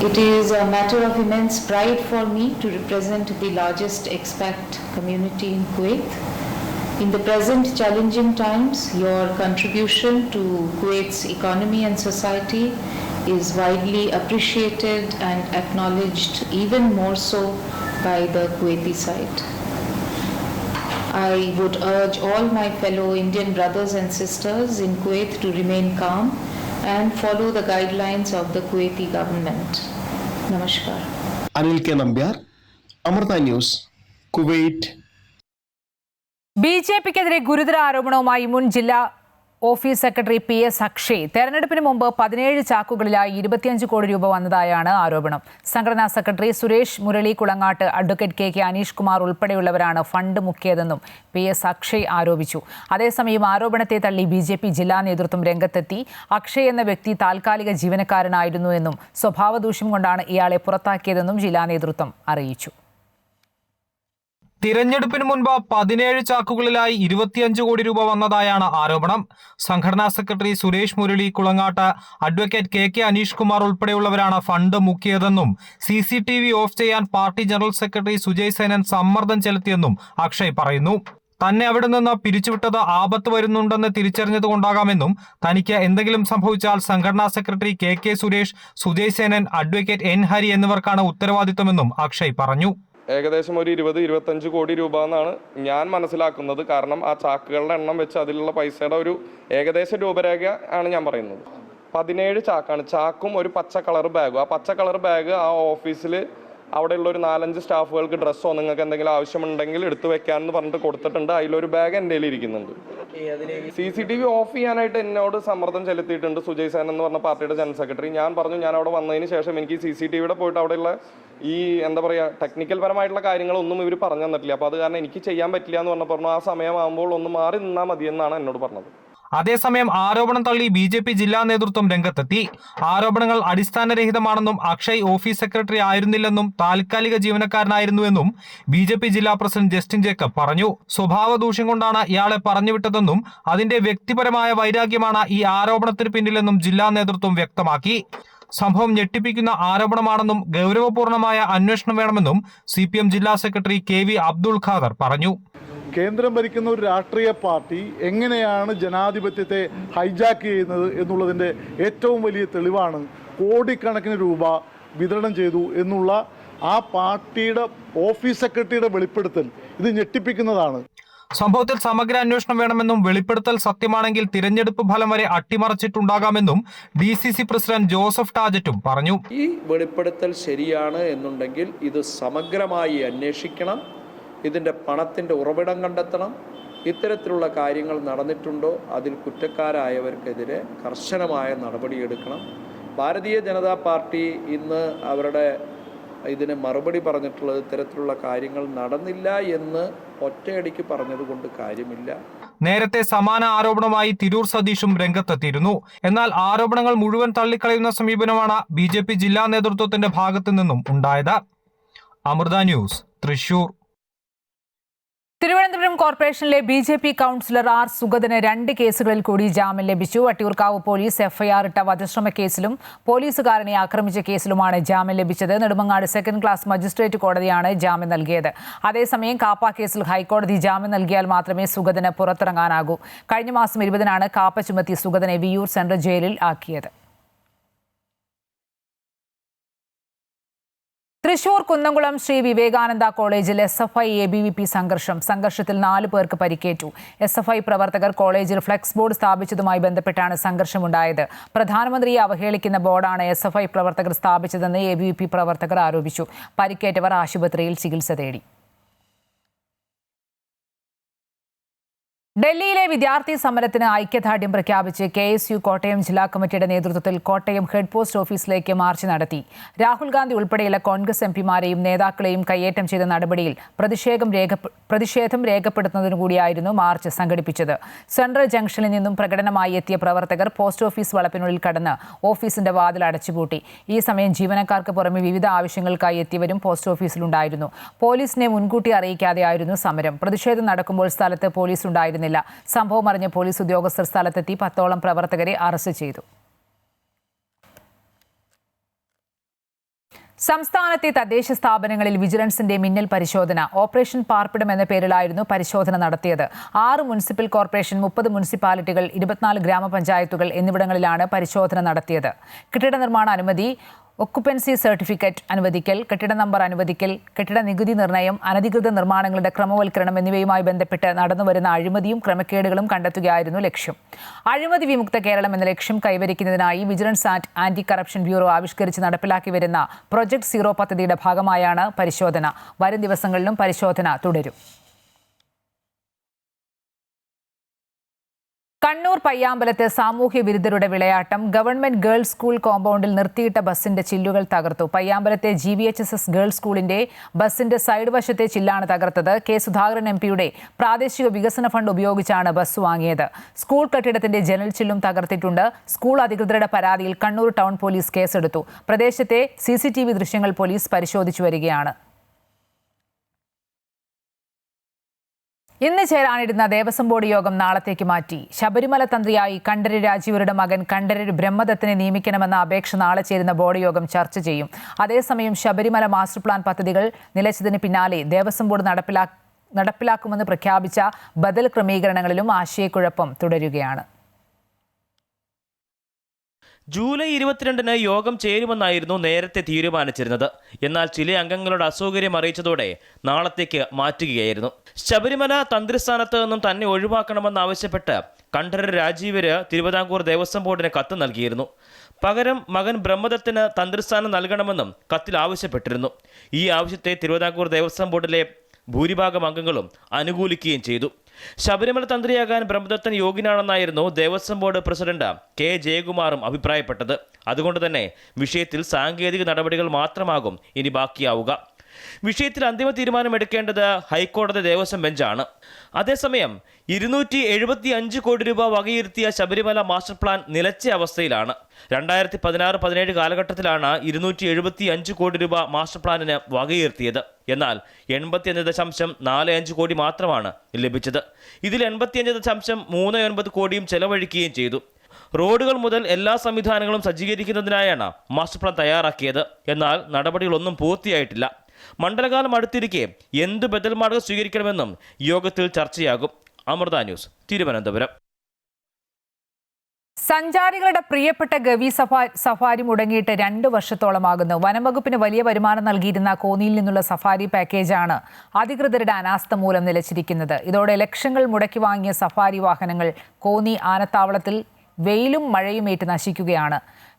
It is a matter of immense pride for me to represent the largest expat community in Kuwait. In the present challenging times, your contribution to Kuwait's economy and society is widely appreciated and acknowledged, even more so by the Kuwaiti side. I would urge all my fellow Indian brothers and sisters in Kuwait to remain calm and follow the guidelines of the Kuwaiti government. Namaskar. Anil K Nambiar, Amrita News, Kuwait. BJPക്കെതിരെ ഗുരുതര ആരോപണവുമായി മുൻ ജില്ലാ office secretary PS Akshay. തെരഞ്ഞെടുപ്പിന് മുമ്പ് 17 ചാക്കുകളിലായി 25 കോടി രൂപ വന്നതായാണ് ആരോപണം. സംഘടനാ secretary Suresh Murali Kulangatt, advocate KK Aneesh Kumar ഉൾപ്പെടെയുള്ളവരാണ് ഫണ്ട് മുക്കിയതെന്നും PS അക്ഷയ് ആരോപിച്ചു. അതേസമയം ആരോപണത്തെ തള്ളി BJP ജില്ലാ നേതൃത്വം രംഗത്തെത്തി. അക്ഷയ് എന്ന വ്യക്തി താൽക്കാലിക ജീവനക്കാരനായിരുന്നു എന്നും സ്വഭാവദൂഷ്യം കൊണ്ടാണ് ഇയാളെ പുറത്താക്കിയതെന്നും ജില്ലാ നേതൃത്വം അറിയിച്ചു. തിരഞ്ഞെടുപ്പിന് മുൻപ് 17 ചാക്കുകളിലായി 25 കോടി രൂപ വന്നതായാണ് ആരോപണം. സംഘടനാ secretary Suresh Murali Kulangatt, advocate KK Aneesh Kumar ഉൾപ്പെടെയുള്ളവരാണ് ഫണ്ട് മുക്കിയതെന്നും CCTV ഓഫ് ചെയ്യാൻ party general secretary Sujay Senan സമ്മർദ്ദം ചെലുത്തിയെന്നും അക്ഷയ് പറയുന്നു. തന്നെ അവിടെ നിന്ന് പിരിച്ചുവിട്ടത് ആപത്ത് വരുന്നുണ്ടെന്ന് തിരിച്ചറിഞ്ഞതുകൊണ്ടാകാമെന്നും തനിക്ക് എന്തെങ്കിലും സംഭവിച്ചാൽ സംഘടനാ secretary KK Suresh, Sujay Senan, advocate N Hari എന്നിവർക്കാണ് ഉത്തരവാദിത്തമെന്നും അക്ഷയ് പറഞ്ഞു. ഏകദേശം ഒരു 20-25 കോടി രൂപ എന്നാണ് ഞാൻ മനസ്സിലാക്കുന്നത്. കാരണം ആ ചാക്കുകളുടെ എണ്ണം വെച്ച് അതിലുള്ള പൈസയുടെ ഒരു ഏകദേശ രൂപരേഖ ആണ് ഞാൻ പറയുന്നത്. 17 ചാക്കാണ്. ചാക്കും ഒരു പച്ച കളർ ബാഗും. ആ പച്ച കളർ ബാഗ് ആ ഓഫീസിൽ അവിടെയുള്ള ഒരു 4-5 സ്റ്റാഫുകൾക്ക് ഡ്രസ്സോ നിങ്ങൾക്ക് എന്തെങ്കിലും ആവശ്യമുണ്ടെങ്കിൽ എടുത്തു വെക്കാമെന്ന് പറഞ്ഞിട്ട് കൊടുത്തിട്ടുണ്ട്. അതിലൊരു ബാഗ് എൻ്റെ കയ്യിൽ ഇരിക്കുന്നുണ്ട്. CCTV ഓഫ് ചെയ്യാനായിട്ട് എന്നോട് സമ്മർദ്ദം ചെലുത്തിയിട്ടുണ്ട് സുജയ് സേനൻ എന്ന് പറഞ്ഞ പാർട്ടിയുടെ ജനറൽ സെക്രട്ടറി. ഞാൻ പറഞ്ഞു ഞാൻ അവിടെ വന്നതിന് ശേഷം എനിക്ക് CCTVയുടെ പോയിട്ട് അവിടെയുള്ള ഈ എന്താ പറയുക ടെക്നിക്കൽ പരമായിട്ടുള്ള കാര്യങ്ങളൊന്നും ഇവർ പറഞ്ഞു തന്നിട്ടില്ല. അപ്പോൾ അത് കാരണം എനിക്ക് ചെയ്യാൻ പറ്റില്ല എന്ന് പറഞ്ഞു. ആ സമയമാകുമ്പോൾ ഒന്ന് മാറി നിന്നാൽ മതിയെന്നാണ് എന്നോട് പറഞ്ഞത്. അതേസമയം ആരോപണം തള്ളി BJP ജില്ലാ നേതൃത്വം രംഗത്തെത്തി. ആരോപണങ്ങൾ അടിസ്ഥാനരഹിതമാണെന്നും അക്ഷയ് ഓഫീസ് സെക്രട്ടറി ആയിരുന്നില്ലെന്നും താൽക്കാലിക ജീവനക്കാരനായിരുന്നുവെന്നും BJP ജില്ലാ പ്രസിഡന്റ് ജസ്റ്റിൻ ജേക്കബ് പറഞ്ഞു. സ്വഭാവ ദൂഷ്യം കൊണ്ടാണ് ഇയാളെ പറഞ്ഞുവിട്ടതെന്നും അതിന്റെ വ്യക്തിപരമായ വൈരാഗ്യമാണ് ഈ ആരോപണത്തിന് പിന്നിലെന്നും ജില്ലാ നേതൃത്വം വ്യക്തമാക്കി. സംഭവം ഞെട്ടിപ്പിക്കുന്ന ആരോപണമാണെന്നും ഗൗരവപൂർണമായ അന്വേഷണം വേണമെന്നും CPM ജില്ലാ സെക്രട്ടറി KV അബ്ദുൾ ഖാദർ പറഞ്ഞു. കേന്ദ്രം ഭരിക്കുന്ന ഒരു രാഷ്ട്രീയ പാർട്ടി എങ്ങനെയാണ് ജനാധിപത്യത്തെ ഹൈജാക്ക് ചെയ്യുന്നത് എന്നുള്ളതിൻ്റെ ഏറ്റവും വലിയ തെളിവാണ് കോടിക്കണക്കിന് രൂപ വിതരണം ചെയ്തു എന്നുള്ള ആ പാർട്ടിയുടെ ഓഫീസ് സെക്രട്ടറിയുടെ വെളിപ്പെടുത്തൽ. ഇത് ഞെട്ടിപ്പിക്കുന്നതാണ്. സംഭവത്തിൽ സമഗ്ര അന്വേഷണം വേണമെന്നും വെളിപ്പെടുത്തൽ സത്യമാണെങ്കിൽ തിരഞ്ഞെടുപ്പ് ഫലം വരെ അട്ടിമറിച്ചിട്ടുണ്ടാകാമെന്നും DCC പ്രസിഡന്റ് ജോസഫ് ടാജറ്റും പറഞ്ഞു. ഈ വെളിപ്പെടുത്തൽ ശരിയാണ് എന്നുണ്ടെങ്കിൽ ഇത് സമഗ്രമായി അന്വേഷിക്കണം. ഇതിൻ്റെ പണത്തിൻ്റെ ഉറവിടം കണ്ടെത്തണം. ഇത്തരത്തിലുള്ള കാര്യങ്ങൾ നടന്നിട്ടുണ്ടോ അതിൽ കുറ്റക്കാരായവർക്കെതിരെ കർശനമായ നടപടിയെടുക്കണം. ഭാരതീയ ജനതാ പാർട്ടി ഇന്ന് അവരുടെ ഇതിന് മറുപടി പറഞ്ഞിട്ടുള്ളത് ഇത്തരത്തിലുള്ള കാര്യങ്ങൾ നടന്നില്ല എന്ന് ഒറ്റയടിക്ക് പറഞ്ഞതുകൊണ്ട് കാര്യമില്ല. നേരത്തെ സമാന ആരോപണമായി തിരൂർ സതീഷും രംഗത്തെത്തിയിരുന്നു. എന്നാൽ ആരോപണങ്ങൾ മുഴുവൻ തള്ളിക്കളയുന്ന സമീപനമാണ് BJP ജില്ലാ നേതൃത്വത്തിന്റെ ഭാഗത്തു നിന്നും ഉണ്ടായത്. അമൃത ന്യൂസ്, തൃശൂർ. തിരുവനന്തപുരം കോർപ്പറേഷനിലെ BJP കൗൺസിലർ ആർ സുഗതന് 2 കേസുകളിൽ കൂടി ജാമ്യം ലഭിച്ചു. വട്ടിയൂർക്കാവ് പോലീസ് FIR ഇട്ട വധശ്രമ കേസിലും പോലീസുകാരനെ ആക്രമിച്ച കേസിലുമാണ് ജാമ്യം ലഭിച്ചത്. നെടുമങ്ങാട് സെക്കൻഡ് ക്ലാസ് മജിസ്ട്രേറ്റ് കോടതിയാണ് ജാമ്യം നൽകിയത്. അതേസമയം കാപ്പ കേസിൽ ഹൈക്കോടതി ജാമ്യം നൽകിയാൽ മാത്രമേ സുഗതന് പുറത്തിറങ്ങാനാകൂ. കഴിഞ്ഞ മാസം 20-നാണ് കാപ്പ ചുമത്തി സുഗതനെ വിയ്യൂർ സെൻട്രൽ ജയിലിൽ ആക്കിയത്. തൃശൂർ കുന്നംകുളം ശ്രീ വിവേകാനന്ദ കോളേജിൽ SFI ABVP സംഘർഷത്തിൽ 4 പേർക്ക് പരിക്കേറ്റു. SFI പ്രവർത്തകർ കോളേജിൽ ഫ്ലെക്സ് ബോർഡ് സ്ഥാപിച്ചതുമായി ബന്ധപ്പെട്ടാണ് സംഘർഷമുണ്ടായത്. പ്രധാനമന്ത്രിയെ അവഹേളിക്കുന്ന ബോർഡാണ് SFI പ്രവർത്തകർ സ്ഥാപിച്ചതെന്ന് ABVP പ്രവർത്തകർ ആരോപിച്ചു. പരിക്കേറ്റവർ ആശുപത്രിയിൽ ചികിത്സ തേടി. ഡൽഹിയിലെ വിദ്യാർത്ഥി സമരത്തിന് ഐക്യദാർഢ്യം പ്രഖ്യാപിച്ച് KSU കോട്ടയം ജില്ലാ കമ്മിറ്റിയുടെ നേതൃത്വത്തിൽ കോട്ടയം ഹെഡ് പോസ്റ്റ് ഓഫീസിലേക്ക് മാർച്ച് നടത്തി. രാഹുൽ ഗാന്ധി ഉൾപ്പെടെയുള്ള കോൺഗ്രസ് MPമാരെയും നേതാക്കളെയും കയ്യേറ്റം ചെയ്ത നടപടിയിൽ പ്രതിഷേധം രേഖപ്പെടുത്തുന്നതിനുകൂടിയായിരുന്നു മാർച്ച് സംഘടിപ്പിച്ചത്. സെൻട്രൽ ജംഗ്ഷനിൽ നിന്നും പ്രകടനമായി എത്തിയ പ്രവർത്തകർ പോസ്റ്റ് ഓഫീസ് വളപ്പിനുള്ളിൽ കടന്ന് ഓഫീസിന്റെ വാതിൽ അടച്ചുപൂട്ടി. ഈ സമയം ജീവനക്കാർക്ക് പുറമെ വിവിധ ആവശ്യങ്ങൾക്കായി എത്തിയവരും പോസ്റ്റ് ഓഫീസിലുണ്ടായിരുന്നു. പോലീസിനെ മുൻകൂട്ടി അറിയിക്കാതെയായിരുന്നു സമരം. പ്രതിഷേധം നടക്കുമ്പോൾ സ്ഥലത്ത് പോലീസ് ഉണ്ടായിരുന്നില്ല. സംഭവം അറിഞ്ഞ പോലീസ് ഉദ്യോഗസ്ഥർ സ്ഥലത്തെത്തി 10ഓളം പ്രവർത്തകരെ അറസ്റ്റ് ചെയ്തു. സംസ്ഥാനത്തെ തദ്ദേശ സ്ഥാപനങ്ങളിൽ വിജിലൻസിന്റെ മിന്നൽ പരിശോധന. ഓപ്പറേഷൻ പാർപ്പിടം എന്ന പേരിലായിരുന്നു പരിശോധന നടത്തിയത്. 6 മുനിസിപ്പൽ കോർപ്പറേഷൻ, 30 മുനിസിപ്പാലിറ്റികൾ, 24 ഗ്രാമപഞ്ചായത്തുകൾ എന്നിവിടങ്ങളിലാണ് പരിശോധന നടത്തിയത്. കെട്ടിട നിർമ്മാണ അനുമതി, ഒക്കുപ്പൻസി സർട്ടിഫിക്കറ്റ് അനുവദിക്കൽ, കെട്ടിട നമ്പർ അനുവദിക്കൽ, കെട്ടിട നികുതി നിർണ്ണയം, അനധികൃത നിർമ്മാണങ്ങളുടെ ക്രമവൽക്കരണം എന്നിവയുമായി ബന്ധപ്പെട്ട് നടന്നുവരുന്ന അഴിമതിയും ക്രമക്കേടുകളും കണ്ടെത്തുകയായിരുന്നു ലക്ഷ്യം. അഴിമതി വിമുക്ത കേരളം എന്ന ലക്ഷ്യം കൈവരിക്കുന്നതിനായി vigilance and anti corruption bureau ആവിഷ്കരിച്ച് നടപ്പിലാക്കി വരുന്ന പ്രൊജക്ട് 0 പദ്ധതിയുടെ ഭാഗമായാണ് പരിശോധന. വരും ദിവസങ്ങളിലും പരിശോധന തുടരും. കണ്ണൂർ പയ്യാമ്പലത്ത് സാമൂഹ്യ വിരുദ്ധരുടെ വിളയാട്ടം. ഗവൺമെന്റ് ഗേൾസ് സ്കൂൾ കോമ്പൗണ്ടിൽ നിർത്തിയിട്ട ബസിന്റെ ചില്ലുകൾ തകർത്തു. പയ്യാമ്പലത്തെ GVHSS ഗേൾസ് സ്കൂളിന്റെ ബസിന്റെ സൈഡ് വശത്തെ ചില്ലാണ് തകർത്തത്. സുധാകരൻ MPയുടെ പ്രാദേശിക വികസന ഫണ്ട് ഉപയോഗിച്ചാണ് ബസ് വാങ്ങിയത്. സ്കൂൾ കെട്ടിടത്തിന്റെ ജനൽ ചില്ലും തകർത്തിട്ടുണ്ട്. സ്കൂൾ അധികൃതരുടെ പരാതിയിൽ കണ്ണൂർ ടൗൺ പോലീസ് കേസെടുത്തു. പ്രദേശത്തെ CCTV ദൃശ്യങ്ങൾ പോലീസ് പരിശോധിച്ചു വരികയാണ്. ഇന്ന് ചേരാനിരുന്ന ദേവസ്വം ബോർഡ് യോഗം നാളത്തേക്ക് മാറ്റി. ശബരിമല തന്ത്രിയായി കണ്ഠരര് രാജീവരുടെ മകൻ കണ്ഠരര് ബ്രഹ്മദത്തിനെ നിയമിക്കണമെന്ന അപേക്ഷ നാളെ ചേരുന്ന ബോർഡ് യോഗം ചർച്ച ചെയ്യും. അതേസമയം ശബരിമല മാസ്റ്റർ പ്ലാൻ പദ്ധതികൾ നിലച്ചതിന് പിന്നാലെ ദേവസ്വം ബോർഡ് നടപ്പിലാക്കുമെന്ന് പ്രഖ്യാപിച്ച ബദൽ ക്രമീകരണങ്ങളിലും ആശയക്കുഴപ്പം തുടരുകയാണ്. ജൂലൈ 22-ന് യോഗം ചേരുമെന്നായിരുന്നു നേരത്തെ തീരുമാനിച്ചിരുന്നത്. എന്നാൽ ചില അംഗങ്ങളുടെ അസൗകര്യം അറിയിച്ചതോടെ നാളത്തേക്ക് മാറ്റുകയായിരുന്നു. ശബരിമല തന്ത്രിസ്ഥാനത്ത് നിന്നും തന്നെ ഒഴിവാക്കണമെന്നാവശ്യപ്പെട്ട് കണ്ഠരര് രാജീവര് തിരുവിതാംകൂർ ദേവസ്വം ബോർഡിന് കത്ത് നൽകിയിരുന്നു. പകരം മകൻ ബ്രഹ്മദത്തിന് തന്ത്രിസ്ഥാനം നൽകണമെന്നും കത്തിൽ ആവശ്യപ്പെട്ടിരുന്നു. ഈ ആവശ്യത്തെ തിരുവിതാംകൂർ ദേവസ്വം ബോർഡിലെ ഭൂരിഭാഗം അംഗങ്ങളും അനുകൂലിക്കുകയും ചെയ്തു. ശബരിമല തന്ത്രിയാകാൻ ബ്രഹ്മദത്തൻ യോഗ്യനാണെന്നായിരുന്നു ദേവസ്വം ബോർഡ് പ്രസിഡന്റ് K. ജയകുമാറും അഭിപ്രായപ്പെട്ടത്. അതുകൊണ്ട് തന്നെ വിഷയത്തിൽ സാങ്കേതിക നടപടികൾ മാത്രമാകും ഇനി ബാക്കിയാവുക. വിഷയത്തിൽ അന്തിമ തീരുമാനമെടുക്കേണ്ടത് ഹൈക്കോടതി ദേവസ്വം ബെഞ്ചാണ്. അതേസമയം 275 കോടി രൂപ വകയിരുത്തിയ ശബരിമല മാസ്റ്റർ പ്ലാൻ നിലച്ച അവസ്ഥയിലാണ്. 2016-17 കാലഘട്ടത്തിലാണ് 275 കോടി രൂപ മാസ്റ്റർ പ്ലാനിന് വകയിരുത്തിയത്. എന്നാൽ 81.45 കോടി മാത്രമാണ് ലഭിച്ചത്. ഇതിൽ 85.39 കോടിയും ചെലവഴിക്കുകയും ചെയ്തു. റോഡുകൾ മുതൽ എല്ലാ സംവിധാനങ്ങളും സജ്ജീകരിക്കുന്നതിനായാണ് മാസ്റ്റർ പ്ലാൻ തയ്യാറാക്കിയത്. എന്നാൽ നടപടികളൊന്നും പൂർത്തിയായിട്ടില്ല. മണ്ഡലകാലം അടുത്തിരിക്കെ എന്ത് ബദൽ മാർഗം സ്വീകരിക്കണമെന്നും യോഗത്തിൽ ചർച്ചയാകും. അമൃത ന്യൂസ്, തിരുവനന്തപുരം. സഞ്ചാരികളുടെ പ്രിയപ്പെട്ട ഗവി സഫാരി മുടങ്ങിയിട്ട് 2 വർഷത്തോളമാകുന്നു. വനംവകുപ്പിന് വലിയ വരുമാനം നൽകിയിരുന്ന കോന്നിയിൽ നിന്നുള്ള സഫാരി പാക്കേജാണ് അധികൃതരുടെ അനാസ്ഥ മൂലം നിലച്ചിരിക്കുന്നത്. ഇതോടെ ലക്ഷങ്ങൾ മുടക്കി വാങ്ങിയ സഫാരി വാഹനങ്ങൾ കോന്നി ആനത്താവളത്തിൽ വെയിലും മഴയുമേറ്റ് നശിക്കുകയാണ്.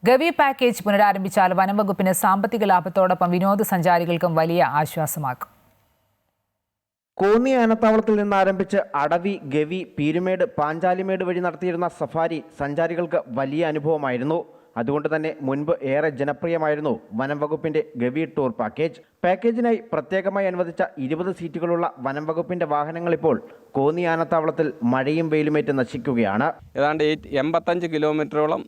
ഗവി പാക്കേജ് പുനരാരംഭിച്ചാൽ വനംവകുപ്പിന് സാമ്പത്തിക ലാഭത്തോടൊപ്പം വിനോദസഞ്ചാരികൾക്കും വലിയ ആശ്വാസമാക്കും. കോന്നി ആനത്താവളത്തിൽ നിന്ന് ആരംഭിച്ച് അടവി, ഗവി, പീരുമേട്, പാഞ്ചാലിമേട് വഴി നടത്തിയിരുന്ന സഫാരി സഞ്ചാരികൾക്ക് വലിയ അനുഭവമായിരുന്നു. അതുകൊണ്ട് തന്നെ മുൻപ് ഏറെ ജനപ്രിയമായിരുന്നു വനം വകുപ്പിന്റെ ഗവി ടൂർ പാക്കേജ്. പാക്കേജിനായി പ്രത്യേകമായി അനുവദിച്ച 20 സീറ്റുകളുള്ള വനം വകുപ്പിന്റെ വാഹനങ്ങൾ ഇപ്പോൾ കോന്നി ആനത്താവളത്തിൽ മഴയും വെയിലുമേറ്റ് നശിക്കുകയാണ്. ഏതാണ്ട് 85 കിലോമീറ്ററോളം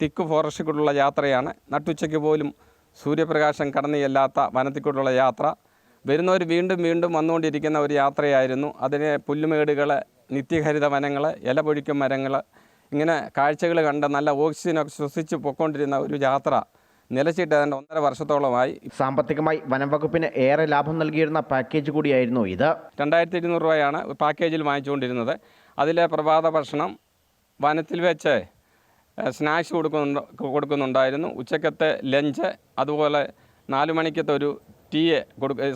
തിക്ക് ഫോറസ്റ്റിലുള്ള യാത്രയാണ്. നട്ടുച്ചയ്ക്ക് പോലും സൂര്യപ്രകാശം കടന്നു ചെല്ലാത്ത വനത്തിക്കൂടുള്ള യാത്ര. വരുന്നവർ വീണ്ടും വീണ്ടും വന്നുകൊണ്ടിരിക്കുന്ന ഒരു യാത്രയായിരുന്നു. അതിന് പുല്ലുമേടുകൾ, നിത്യഹരിത വനങ്ങൾ, ഇലപൊഴിക്കും മരങ്ങൾ, ഇങ്ങനെ കാഴ്ചകൾ കണ്ട് നല്ല ഓക്സിജനൊക്കെ ശ്വസിച്ച് പൊയ്ക്കൊണ്ടിരുന്ന ഒരു യാത്ര നിലച്ചിട്ട് 1.5 വർഷത്തോളമായി. സാമ്പത്തികമായി വനം വകുപ്പിന് ഏറെ ലാഭം നൽകിയിരുന്ന പാക്കേജ് കൂടിയായിരുന്നു ഇത്. 2200 രൂപയാണ് പാക്കേജിൽ വാങ്ങിച്ചുകൊണ്ടിരുന്നത്. അതിലെ പ്രഭാത ഭക്ഷണം, വനത്തിൽ വെച്ച് സ്നാക്സ് കൊടുക്കുന്നുണ്ടായിരുന്നു, ഉച്ചക്കത്തെ ലഞ്ച്, അതുപോലെ 4 മണിക്കത്തെ ഒരു ടീ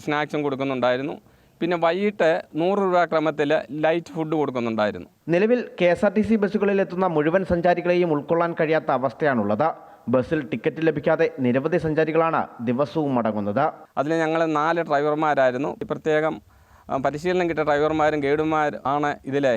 സ്നാക്സും കൊടുക്കുന്നുണ്ടായിരുന്നു. പിന്നെ വൈകിട്ട് 100 രൂപ ക്രമത്തിൽ ലൈറ്റ് ഫുഡ് കൊടുക്കുന്നുണ്ടായിരുന്നു. നിലവിൽ KSRTC ബസ്സുകളിൽ എത്തുന്ന മുഴുവൻ സഞ്ചാരികളെയും ഉൾക്കൊള്ളാൻ കഴിയാത്ത അവസ്ഥയാണുള്ളത്. ബസ്സിൽ ടിക്കറ്റ് ലഭിക്കാതെ നിരവധി സഞ്ചാരികളാണ് ദിവസവും മടങ്ങുന്നത്. അതിൽ ഞങ്ങൾ 4 ഡ്രൈവർമാരായിരുന്നു. പ്രത്യേകം പരിശീലനം കിട്ടിയ ഡ്രൈവർമാരും ഗൈഡുമാർ ആണ് ഇതിലെ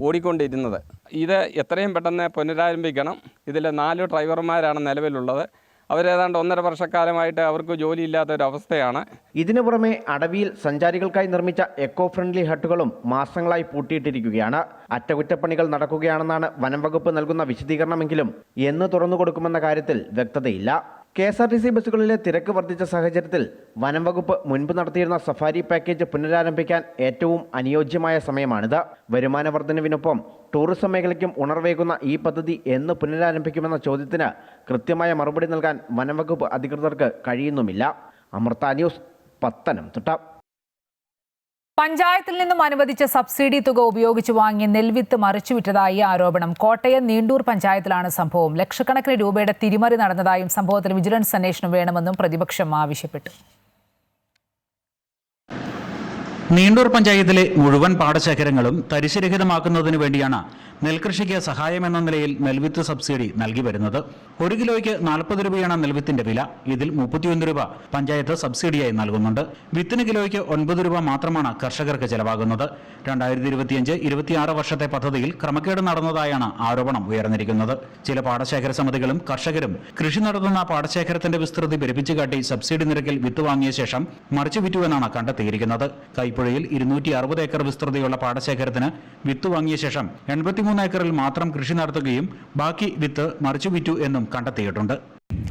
ഓടിക്കൊണ്ടിരുന്നത്. ഇത് എത്രയും പെട്ടെന്ന് പുനരാരംഭിക്കണം. ഇതിൽ 4 ഡ്രൈവർമാരാണ് നിലവിലുള്ളത്. അവരേതാണ്ട് 1.5 വർഷക്കാലമായിട്ട് അവർക്ക് ജോലിയില്ലാത്തൊരവസ്ഥയാണ്. ഇതിനു പുറമെ അടവിയിൽ സഞ്ചാരികൾക്കായി നിർമ്മിച്ച എക്കോ ഫ്രണ്ട്ലി ഹട്ടുകളും മാസങ്ങളായി പൂട്ടിയിട്ടിരിക്കുകയാണ്. അറ്റകുറ്റപ്പണികൾ നടക്കുകയാണെന്നാണ് വനം വകുപ്പ് നൽകുന്ന വിശദീകരണമെങ്കിലും എന്ന് തുറന്നു കൊടുക്കുമെന്ന കാര്യത്തിൽ വ്യക്തതയില്ല. KSRTC ബസ്സുകളിലെ തിരക്ക് വർദ്ധിച്ച സാഹചര്യത്തിൽ വനം വകുപ്പ് മുൻപ് നടത്തിയിരുന്ന സഫാരി പാക്കേജ് പുനരാരംഭിക്കാൻ ഏറ്റവും അനുയോജ്യമായ സമയമാണിത്. വരുമാന വർധനവിനൊപ്പം ടൂറിസം മേഖലയ്ക്കും ഉണർവേകുന്ന ഈ പദ്ധതി എന്ന് പുനരാരംഭിക്കുമെന്ന ചോദ്യത്തിന് കൃത്യമായ മറുപടി നൽകാൻ വനം വകുപ്പ് അധികൃതർക്ക് കഴിയുന്നുമില്ല. അമൃത ന്യൂസ്, പത്തനംതിട്ട. പഞ്ചായത്തിൽ നിന്നും അനുവദിച്ച സബ്സിഡി തുക ഉപയോഗിച്ച് വാങ്ങിയ നെൽവിത്ത് മറിച്ചുവിറ്റതായി ആരോപണം. കോട്ടയം നീണ്ടൂർ പഞ്ചായത്തിലാണ് സംഭവം. ലക്ഷക്കണക്കിന് രൂപയുടെ തിരിമറി നടന്നതായും സംഭവത്തിൽ വിജിലൻസ് അന്വേഷണം വേണമെന്നും പ്രതിപക്ഷം ആവശ്യപ്പെട്ടു. നീണ്ടൂർ പഞ്ചായത്തിലെ മുഴുവൻ പാടശേഖരങ്ങളും തരിശുരഹിതമാക്കുന്നതിനു വേണ്ടിയാണ് നെൽകൃഷിക്ക് സഹായമെന്ന നിലയിൽ നെൽവിത്ത് സബ്സിഡി നൽകി വരുന്നത്. 1 കിലോയ്ക്ക് 40 രൂപയാണ് നെൽവിത്തിന്റെ വില. ഇതിൽ 31 രൂപ പഞ്ചായത്ത് സബ്സിഡിയായി നൽകുന്നുണ്ട്. വിത്തിന് കിലോയ്ക്ക് 9 രൂപ മാത്രമാണ് കർഷകർക്ക് ചെലവാകുന്നത്. 2025-26 വർഷത്തെ പദ്ധതിയിൽ ക്രമക്കേട് നടന്നതായാണ് ആരോപണം ഉയർന്നിരിക്കുന്നത്. ചില പാടശേഖര സമിതികളും കർഷകരും കൃഷി നടത്തുന്ന പാടശേഖരത്തിന്റെ വിസ്തൃതി പെരുപ്പിച്ചു കാട്ടി സബ്സിഡി നിരക്കിൽ വിത്ത് വാങ്ങിയ ശേഷം മറിച്ചു വിറ്റുവെന്നാണ് കണ്ടെത്തിയിരിക്കുന്നത്. കൈപ്പുഴയിൽ 260 ഏക്കർ വിസ്തൃതിയുള്ള പാടശേഖരത്തിന് വിത്ത് വാങ്ങിയ ശേഷം 83 ഏക്കറിൽ മാത്രം കൃഷി നടത്തുകയും ബാക്കി വിത്ത് മറിച്ചു വിറ്റു എന്നും കണ്ടെത്തിയിട്ടുണ്ട്.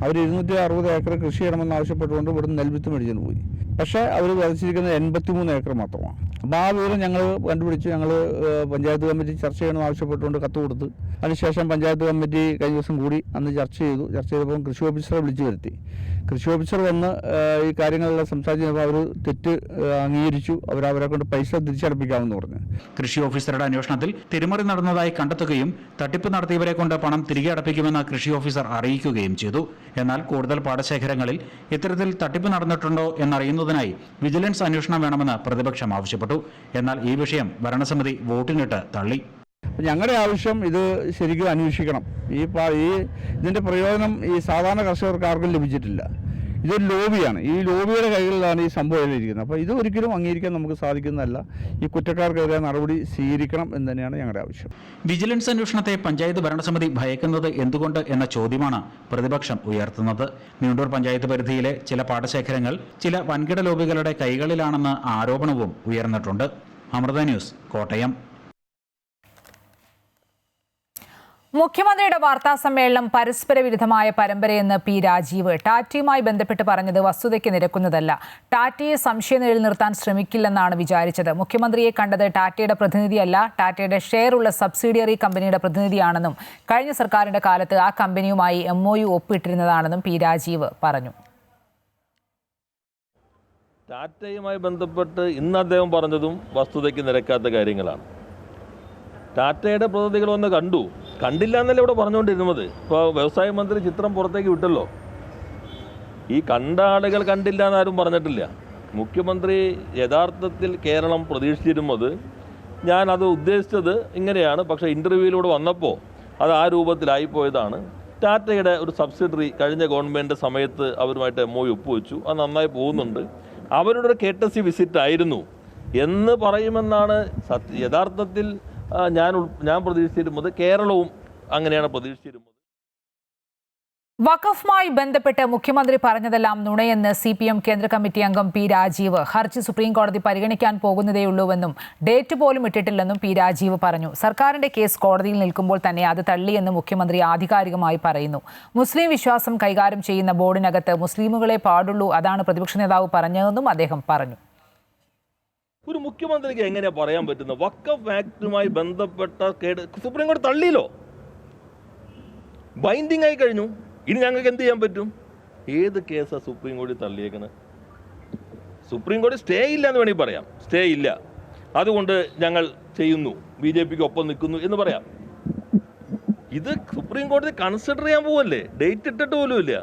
അവർ 260 ഏക്കർ കൃഷി ചെയ്യണമെന്ന് ആവശ്യപ്പെട്ടുകൊണ്ട് ഇവിടുന്ന് നെൽവിത്ത് മേടിച്ചുകൊണ്ട് പോയി. പക്ഷേ അവർ വിതച്ചിരിക്കുന്നത് 83 ഏക്കർ മാത്രമാണ്. അപ്പോൾ ആ വിവരം ഞങ്ങൾ കണ്ടുപിടിച്ച് ഞങ്ങൾ പഞ്ചായത്ത് കമ്മിറ്റി ചർച്ച ചെയ്യണമെന്ന് ആവശ്യപ്പെട്ടുകൊണ്ട് കത്ത് കൊടുത്ത് അതിനുശേഷം പഞ്ചായത്ത് കമ്മിറ്റി കഴിഞ്ഞ ദിവസം കൂടി അന്ന് ചർച്ച ചെയ്തപ്പോൾ കൃഷി ഓഫീസറെ വിളിച്ചു വരുത്തി. കൃഷി ഓഫീസർ വന്ന് ഈ കാര്യങ്ങളെല്ലാം സംസാരിച്ചപ്പോൾ അവർ തെറ്റ് അംഗീകരിച്ചു. അവരെ കൊണ്ട് പൈസ തിരിച്ചടപ്പിക്കാമെന്ന് പറഞ്ഞു. കൃഷി ഓഫീസറുടെ അന്വേഷണത്തിൽ തിരിമറി നടന്നതായി കണ്ടെത്തുകയും തട്ടിപ്പ് നടത്തിയവരെ കൊണ്ട് പണം തിരികെ അടപ്പിക്കുമെന്ന് കൃഷി ഓഫീസർ അറിയിക്കുകയും ചെയ്തു. എന്നാൽ കൂടുതൽ പാടശേഖരങ്ങളിൽ ഇത്തരത്തിൽ തട്ടിപ്പ് നടന്നിട്ടുണ്ടോ എന്നറിയുന്നതിനായി വിജിലൻസ് അന്വേഷണം വേണമെന്ന് പ്രതിപക്ഷം ആവശ്യപ്പെട്ടു. എന്നാൽ ഈ വിഷയം ഭരണസമിതി വോട്ടിനിട്ട് തള്ളി. ഞങ്ങളുടെ ആവശ്യം ഇത് ശരിക്കും അന്വേഷിക്കണം. ഇതിന്റെ പ്രയോജനം ഈ സാധാരണ കർഷകർക്ക് ആർക്കും ലഭിച്ചിട്ടില്ല. ഇതൊരു ലോബിയാണ്. ഈ ലോബിയുടെ കൈകളിലാണ് ഈ സംഭവം ഇരിക്കുന്നത്. അപ്പോൾ ഇത് ഒരിക്കലും അംഗീകരിക്കാൻ നമുക്ക് സാധിക്കുന്നതല്ല. ഈ കുറ്റക്കാർക്കെതിരെ നടപടി സ്വീകരിക്കണം എന്ന് തന്നെയാണ് ഞങ്ങളുടെ ആവശ്യം. വിജിലൻസ് അന്വേഷണത്തെ പഞ്ചായത്ത് ഭരണസമിതി ഭയക്കുന്നത് എന്തുകൊണ്ട് എന്ന ചോദ്യമാണ് പ്രതിപക്ഷം ഉയർത്തുന്നത്. നീണ്ടൂർ പഞ്ചായത്ത് പരിധിയിലെ ചില പാടശേഖരങ്ങൾ ചില വൻകിട ലോബികളുടെ കൈകളിലാണെന്ന ആരോപണവും ഉയർന്നിട്ടുണ്ട്. അമൃത ന്യൂസ്, കോട്ടയം. മുഖ്യമന്ത്രിയുടെ വാർത്താ സമ്മേളനം പരസ്പര വിരുദ്ധമായ പരമ്പരയെന്ന് പി രാജീവ്. ടാറ്റയുമായി ബന്ധപ്പെട്ട് പറഞ്ഞത് വസ്തുതയ്ക്ക് നിരക്കുന്നതല്ല. ടാറ്റയെ സംശയനിഴൽ നിർത്താൻ ശ്രമിക്കില്ലെന്നാണ് വിചാരിച്ചത്. മുഖ്യമന്ത്രിയെ കണ്ടത് ടാറ്റയുടെ പ്രതിനിധിയല്ല, ടാറ്റയുടെ ഷെയറുള്ള സബ്സിഡിയറി കമ്പനിയുടെ പ്രതിനിധിയാണെന്നും കഴിഞ്ഞ സർക്കാരിന്റെ കാലത്ത് ആ കമ്പനിയുമായി MOU ഒപ്പിട്ടിരുന്നതാണെന്നും പി രാജീവ് പറഞ്ഞു. ടാറ്റയുമായി ബന്ധപ്പെട്ട് ഇന്ന് അദ്ദേഹം പറഞ്ഞതും വസ്തുതയ്ക്ക് നിരക്കാത്ത കാര്യങ്ങളാണ്. ടാറ്റയുടെ പ്രതിനിധികൾ വന്ന് കണ്ടില്ല എന്നല്ല ഇവിടെ പറഞ്ഞുകൊണ്ടിരുന്നത്. ഇപ്പോൾ വ്യവസായ മന്ത്രി ചിത്രം പുറത്തേക്ക് വിട്ടല്ലോ. ഈ കണ്ട ആളുകൾ കണ്ടില്ല എന്നാരും പറഞ്ഞിട്ടില്ല. മുഖ്യമന്ത്രി യഥാർത്ഥത്തിൽ കേരളം പ്രതീക്ഷിച്ചിരുന്നത്, ഞാനത് ഉദ്ദേശിച്ചത് ഇങ്ങനെയാണ്, പക്ഷേ ഇൻ്റർവ്യൂവിലൂടെ വന്നപ്പോൾ അത് ആ രൂപത്തിലായിപ്പോയതാണ്. ടാറ്റയുടെ ഒരു സബ്സിഡറി കഴിഞ്ഞ ഗവൺമെൻറ് സമയത്ത് അവരുമായിട്ട് MOU ഒപ്പുവെച്ചു. അത് നന്നായി പോകുന്നുണ്ട്. അവരുടെ ഒരു കേട്ടസി വിസിറ്റ് ആയിരുന്നു എന്ന് പറയുമെന്നാണ് യഥാർത്ഥത്തിൽ ഞാൻ പ്രതീക്ഷിച്ചിരുന്നത്. കേരളവും അങ്ങനെയാണ് പ്രതീക്ഷിച്ചിരുന്നത്. വഖഫുമായി ബന്ധപ്പെട്ട് മുഖ്യമന്ത്രി പറഞ്ഞതെല്ലാം നുണയെന്ന് CPM കേന്ദ്ര കമ്മിറ്റി അംഗം പി രാജീവ്. ഹർജി സുപ്രീംകോടതി പരിഗണിക്കാൻ പോകുന്നതേയുള്ളൂവെന്നും ഡേറ്റ് പോലും ഇട്ടിട്ടില്ലെന്നും പി രാജീവ് പറഞ്ഞു. സർക്കാരിന്റെ കേസ് കോടതിയിൽ നിൽക്കുമ്പോൾ തന്നെ അത് തള്ളിയെന്ന് മുഖ്യമന്ത്രി ആധികാരികമായി പറയുന്നു. മുസ്ലിം വിശ്വാസം കൈകാര്യം ചെയ്യുന്ന ബോർഡിനകത്ത് മുസ്ലിമുകളെ പാടുള്ളൂ, അതാണ് പ്രതിപക്ഷ നേതാവ് പറഞ്ഞതെന്നും അദ്ദേഹം പറഞ്ഞു. ഒരു മുഖ്യമന്ത്രിക്ക് എങ്ങനെ പറയാൻ പറ്റുന്നു? വഖഫ് ആക്ടുമായി ബന്ധപ്പെട്ട സുപ്രീംകോടതി തള്ളിയല്ലോ, ബൈൻഡിങ് ആയി കഴിഞ്ഞു. ഇനി ഞങ്ങൾക്ക് എന്ത് ചെയ്യാൻ പറ്റും? ഏത് കേസാണ് സുപ്രീം കോടതി തള്ളിയേക്കുന്നത്? സുപ്രീം കോടതി സ്റ്റേ ഇല്ല എന്ന് വേണമെങ്കിൽ പറയാം. സ്റ്റേ ഇല്ല, അതുകൊണ്ട് ഞങ്ങൾ ചെയ്യുന്നു, BJPക്ക് ഒപ്പം നിൽക്കുന്നു എന്ന് പറയാം. ഇത് സുപ്രീം കോടതി കൺസിഡർ ചെയ്യാൻ പോവല്ലേ, ഡേറ്റ് ഇട്ടിട്ട് പോലും ഇല്ല.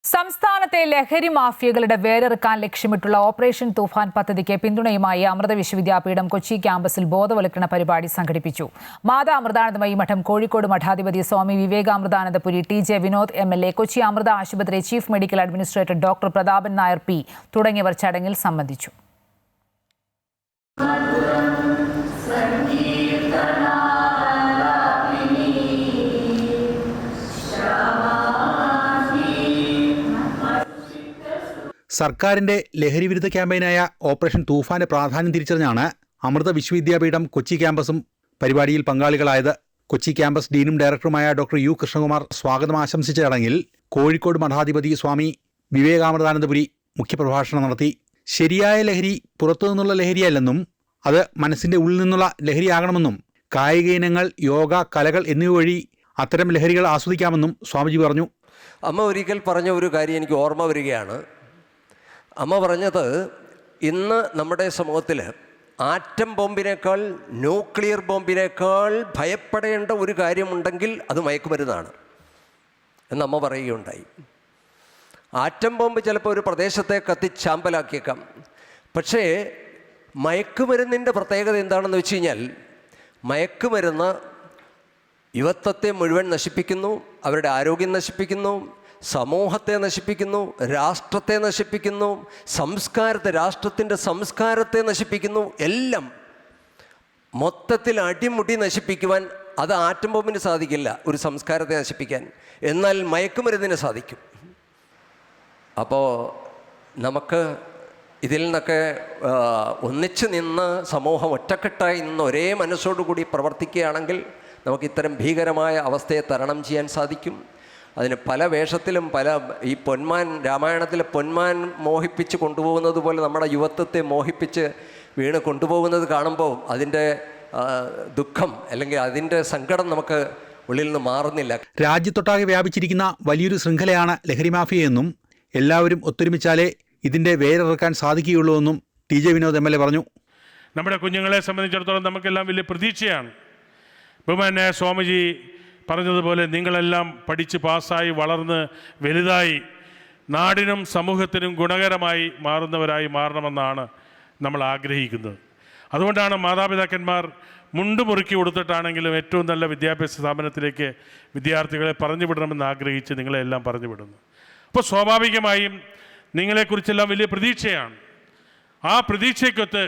സംസ്ഥാനത്തെ ലഹരി മാഫിയകളുടെ വേരെറുക്കാൻ ലക്ഷ്യമിട്ടുള്ള ഓപ്പറേഷൻ തൂഫാൻ പദ്ധതിക്ക് പിന്തുണയുമായി അമൃത വിശ്വവിദ്യാപീഠം കൊച്ചി ക്യാമ്പസിൽ ബോധവൽക്കരണ പരിപാടി സംഘടിപ്പിച്ചു. മാതാ അമൃതാനന്ദമയി മഠം കോഴിക്കോട് മഠാധിപതി സ്വാമി വിവേകാമൃതാനന്ദപുരി, TJ വിനോദ് MLA, കൊച്ചി അമൃത ആശുപത്രി chief medical administrator doctor Prathapan Nair P തുടങ്ങിയവർ ചടങ്ങിൽ സംബന്ധിച്ചു. സർക്കാരിന്റെ ലഹരിവിരുദ്ധ ക്യാമ്പയിനായ ഓപ്പറേഷൻ തൂഫാന്റെ പ്രാധാന്യം തിരിച്ചറിഞ്ഞാണ് അമൃത വിശ്വവിദ്യാപീഠം കൊച്ചി ക്യാമ്പസും പരിപാടിയിൽ പങ്കാളികളായത്. കൊച്ചി ക്യാമ്പസ് ഡീനും ഡയറക്ടറുമായ ഡോക്ടർ U കൃഷ്ണകുമാർ സ്വാഗതം ആശംസിച്ച ചടങ്ങിൽ കോഴിക്കോട് മഠാധിപതി സ്വാമി വിവേകാമൃതാനന്ദപുരി മുഖ്യപ്രഭാഷണം നടത്തി. ശരിയായ ലഹരി പുറത്തുനിന്നുള്ള ലഹരിയല്ലെന്നും അത് മനസ്സിന്റെ ഉള്ളിൽ നിന്നുള്ള ലഹരിയാകണമെന്നും കായിക ഇനങ്ങൾ, യോഗ, കലകൾ എന്നിവ വഴി അത്തരം ലഹരികൾ ആസ്വദിക്കാമെന്നും സ്വാമിജി പറഞ്ഞു. അമ്മ ഒരിക്കൽ പറഞ്ഞ ഒരു കാര്യം എനിക്ക് ഓർമ്മ വരികയാണ്. അമ്മ പറഞ്ഞത്, ഇന്ന് നമ്മുടെ സമൂഹത്തിൽ ആറ്റം ബോംബിനേക്കാൾ, ന്യൂക്ലിയർ ബോംബിനേക്കാൾ ഭയപ്പെടേണ്ട ഒരു കാര്യമുണ്ടെങ്കിൽ അത് മയക്കുമരുന്നാണ് എന്ന് അമ്മ പറയുകയുണ്ടായി. ആറ്റം ബോംബ് ചിലപ്പോൾ ഒരു പ്രദേശത്തെ കത്തിച്ചാമ്പലാക്കിയേക്കാം, പക്ഷേ മയക്കുമരുന്നിൻ്റെ പ്രത്യേകത എന്താണെന്ന് വെച്ച് കഴിഞ്ഞാൽ, മയക്കുമരുന്ന് യുവത്വത്തെ മുഴുവൻ നശിപ്പിക്കുന്നു, അവരുടെ ആരോഗ്യം നശിപ്പിക്കുന്നു, സമൂഹത്തെ നശിപ്പിക്കുന്നു, രാഷ്ട്രത്തെ നശിപ്പിക്കുന്നു, രാഷ്ട്രത്തിൻ്റെ സംസ്കാരത്തെ നശിപ്പിക്കുന്നു. എല്ലാം മൊത്തത്തിൽ അടിമുടി നശിപ്പിക്കുവാൻ അത് ആറ്റം ബോംബിന് സാധിക്കില്ല, ഒരു സംസ്കാരത്തെ നശിപ്പിക്കാൻ. എന്നാൽ മയക്കുമരുന്നിന് സാധിക്കും. അപ്പോൾ നമുക്ക് ഇതിൽ നിന്നൊക്കെ ഒന്നിച്ചു നിന്ന് സമൂഹം ഒറ്റക്കെട്ടായി നിന്ന് ഒരേ മനസ്സോടുകൂടി പ്രവർത്തിക്കുകയാണെങ്കിൽ നമുക്ക് ഇത്തരം ഭീകരമായ അവസ്ഥയെ തരണം ചെയ്യാൻ സാധിക്കും. അതിന് പല വേഷത്തിലും ഈ പൊന്മാൻ, രാമായണത്തിലെ പൊന്മാൻ മോഹിപ്പിച്ച് കൊണ്ടുപോകുന്നത് പോലെ നമ്മുടെ യുവത്വത്തെ മോഹിപ്പിച്ച് വീണ് കൊണ്ടുപോകുന്നത് കാണുമ്പോൾ അതിൻ്റെ ദുഃഖം അല്ലെങ്കിൽ അതിൻ്റെ സങ്കടം നമുക്ക് ഉള്ളിൽ നിന്ന് മാറുന്നില്ല. രാജ്യത്തൊട്ടാകെ വ്യാപിച്ചിരിക്കുന്ന വലിയൊരു ശൃംഖലയാണ് ലഹരി മാഫിയയെന്നും എല്ലാവരും ഒത്തൊരുമിച്ചാലേ ഇതിൻ്റെ വേരിറക്കാൻ സാധിക്കുകയുള്ളൂ എന്നും TJ വിനോദ് MLA പറഞ്ഞു. നമ്മുടെ കുഞ്ഞുങ്ങളെ സംബന്ധിച്ചിടത്തോളം നമുക്കെല്ലാം വലിയ പ്രതീക്ഷയാണ്. ബഹുമാന്യായ സ്വാമിജി പറഞ്ഞതുപോലെ നിങ്ങളെല്ലാം പഠിച്ച് പാസ്സായി വളർന്ന് വലുതായി നാടിനും സമൂഹത്തിനും ഗുണകരമായി മാറുന്നവരായി മാറണമെന്നാണ് നമ്മൾ ആഗ്രഹിക്കുന്നത്. അതുകൊണ്ടാണ് മാതാപിതാക്കന്മാർ മുണ്ട് മുറുക്കി കൊടുത്തിട്ടാണെങ്കിലും ഏറ്റവും നല്ല വിദ്യാഭ്യാസ സ്ഥാപനത്തിലേക്ക് വിദ്യാർത്ഥികളെ പറഞ്ഞു വിടണമെന്ന് ആഗ്രഹിച്ച് നിങ്ങളെല്ലാം പറഞ്ഞു വിടുന്നു. അപ്പോൾ സ്വാഭാവികമായും നിങ്ങളെക്കുറിച്ചെല്ലാം വലിയ പ്രതീക്ഷയാണ്. ആ പ്രതീക്ഷയ്ക്കൊത്ത്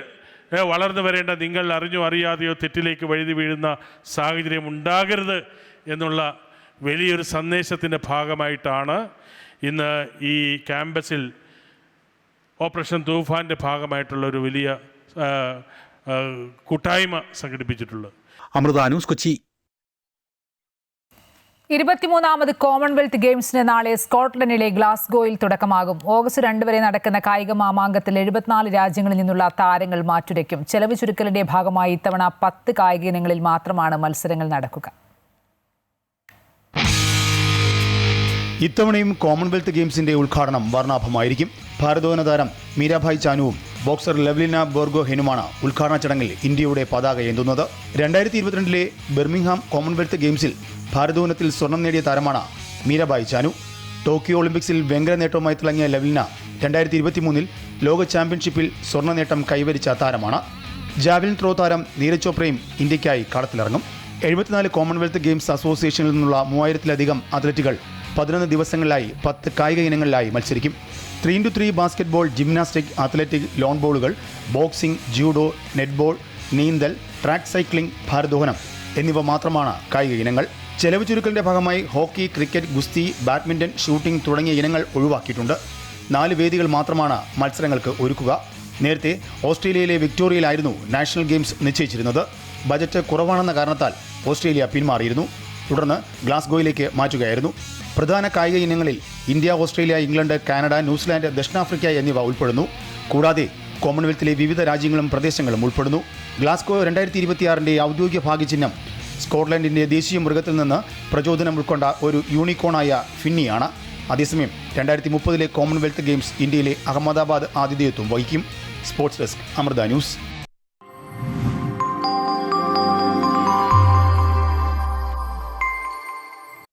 വളർന്നു വരേണ്ട നിങ്ങൾ അറിഞ്ഞോ അറിയാതെയോ തെറ്റിലേക്ക് വഴുതി വീഴുന്ന സാഹചര്യം ഉണ്ടാകരുത് എന്നുള്ള വലിയൊരു സന്ദേശത്തിൻ്റെ ഭാഗമായിട്ടാണ് ഇന്ന് ഈ ക്യാമ്പസിൽ ഓപ്പറേഷൻ തൂഫാൻ്റെ ഭാഗമായിട്ടുള്ളൊരു വലിയ കൂട്ടായ്മ സംഘടിപ്പിച്ചിട്ടുള്ളത്. അമൃത ന്യൂസ്, കൊച്ചി. 23ാമത് കോമൺവെൽത്ത് ഗെയിംസിന് നാളെ സ്കോട്ട്ലൻഡിലെ ഗ്ലാസ്ഗോയിൽ തുടക്കമാകും. ഓഗസ്റ്റ് 2 വരെ നടക്കുന്ന കായിക മാമാങ്കത്തിൽ 74 രാജ്യങ്ങളിൽ നിന്നുള്ള താരങ്ങൾ മാറ്റുരയ്ക്കും. ചെലവ് ചുരുക്കലിന്റെ ഭാഗമായി ഇത്തവണ 10 കായിക ഇനങ്ങളിൽ മാത്രമാണ് മത്സരങ്ങൾ നടക്കുക. ഇത്തവണയും കോമൺവെൽത്ത് ഗെയിംസിന്റെ ഉദ്ഘാടനം വർണ്ണാഭമായിരിക്കും. ഭാരോദ്വഹന താരം മീരാഭായ് ചാനുവും ബോക്സർ ലവ്ലിന ബോർഗോഹെനുമാണ് ഉദ്ഘാടന ചടങ്ങിൽ ഇന്ത്യയുടെ പതാക ഏന്തുന്നത്. 2022 ബെർമിംഗ്ഹാം കോമൺവെൽത്ത് ഗെയിംസിൽ ഭാരോദ്വഹനത്തിൽ സ്വർണം നേടിയ താരമാണ് മീരാഭായ് ചാനു. ടോക്കിയോ ഒളിമ്പിക്സിൽ വെങ്കല നേട്ടവുമായി തിളങ്ങിയ ലവ്ലിന 2023 ലോക ചാമ്പ്യൻഷിപ്പിൽ സ്വർണ്ണ നേട്ടം കൈവരിച്ച താരമാണ്. ജാവലിൻ ത്രോ താരം നീരജ് ചോപ്രയും ഇന്ത്യയ്ക്കായി കളത്തിലിറങ്ങും. 74 കോമൺവെൽത്ത് ഗെയിംസ് അസോസിയേഷനിൽ നിന്നുള്ള 3000-ലധികം അത്ലറ്റുകൾ 11 ദിവസങ്ങളിലായി 10 കായിക ഇനങ്ങളിലായി മത്സരിക്കും. 3x3 basketball, gymnastic, athletic, lawn ബോളുകൾ, ബോക്സിംഗ്, ജൂഡോ, നെറ്റ്ബോൾ, നീന്തൽ, ട്രാക്ക് സൈക്ലിംഗ്, ഭാരോദ്വഹനം എന്നിവ മാത്രമാണ് കായിക ഇനങ്ങൾ. ചെലവ് ചുരുക്കലിന്റെ ഭാഗമായി ഹോക്കി, ക്രിക്കറ്റ്, ഗുസ്തി, ബാഡ്മിൻ്റൺ, ഷൂട്ടിംഗ് തുടങ്ങിയ ഇനങ്ങൾ ഒഴിവാക്കിയിട്ടുണ്ട്. 4 വേദികൾ മാത്രമാണ് മത്സരങ്ങൾക്ക് ഒരുക്കുക. നേരത്തെ ഓസ്ട്രേലിയയിലെ വിക്ടോറിയയിലായിരുന്നു നാഷണൽ ഗെയിംസ് നിശ്ചയിച്ചിരുന്നത്. ബജറ്റ് കുറവാണെന്ന കാരണത്താൽ ഓസ്ട്രേലിയ പിന്മാറിയിരുന്നു. തുടർന്ന് ഗ്ലാസ്ഗോയിലേക്ക് മാറ്റുകയായിരുന്നു. പ്രധാന കായിക ഇനങ്ങളിൽ India, Australia, England, Canada, New Zealand, ദക്ഷിണാഫ്രിക്ക എന്നിവ ഉൾപ്പെടുന്നു. കൂടാതെ കോമൺവെൽത്തിലെ വിവിധ രാജ്യങ്ങളും പ്രദേശങ്ങളും ഉൾപ്പെടുന്നു. ഗ്ലാസ്ഗോ 2026 ഔദ്യോഗിക ഭാഗ്യചിഹ്നം സ്കോട്ട്ലൻഡിൻ്റെ ദേശീയ മൃഗത്തിൽ നിന്ന് പ്രചോദനം ഉൾക്കൊണ്ട ഒരു യൂണിക്കോണായ ഫിന്നിയാണ്. അതേസമയം 2030 കോമൺവെൽത്ത് ഗെയിംസ് ഇന്ത്യയിലെ അഹമ്മദാബാദ് ആതിഥേയത്വം വഹിക്കും. Sports desk, Amrita news.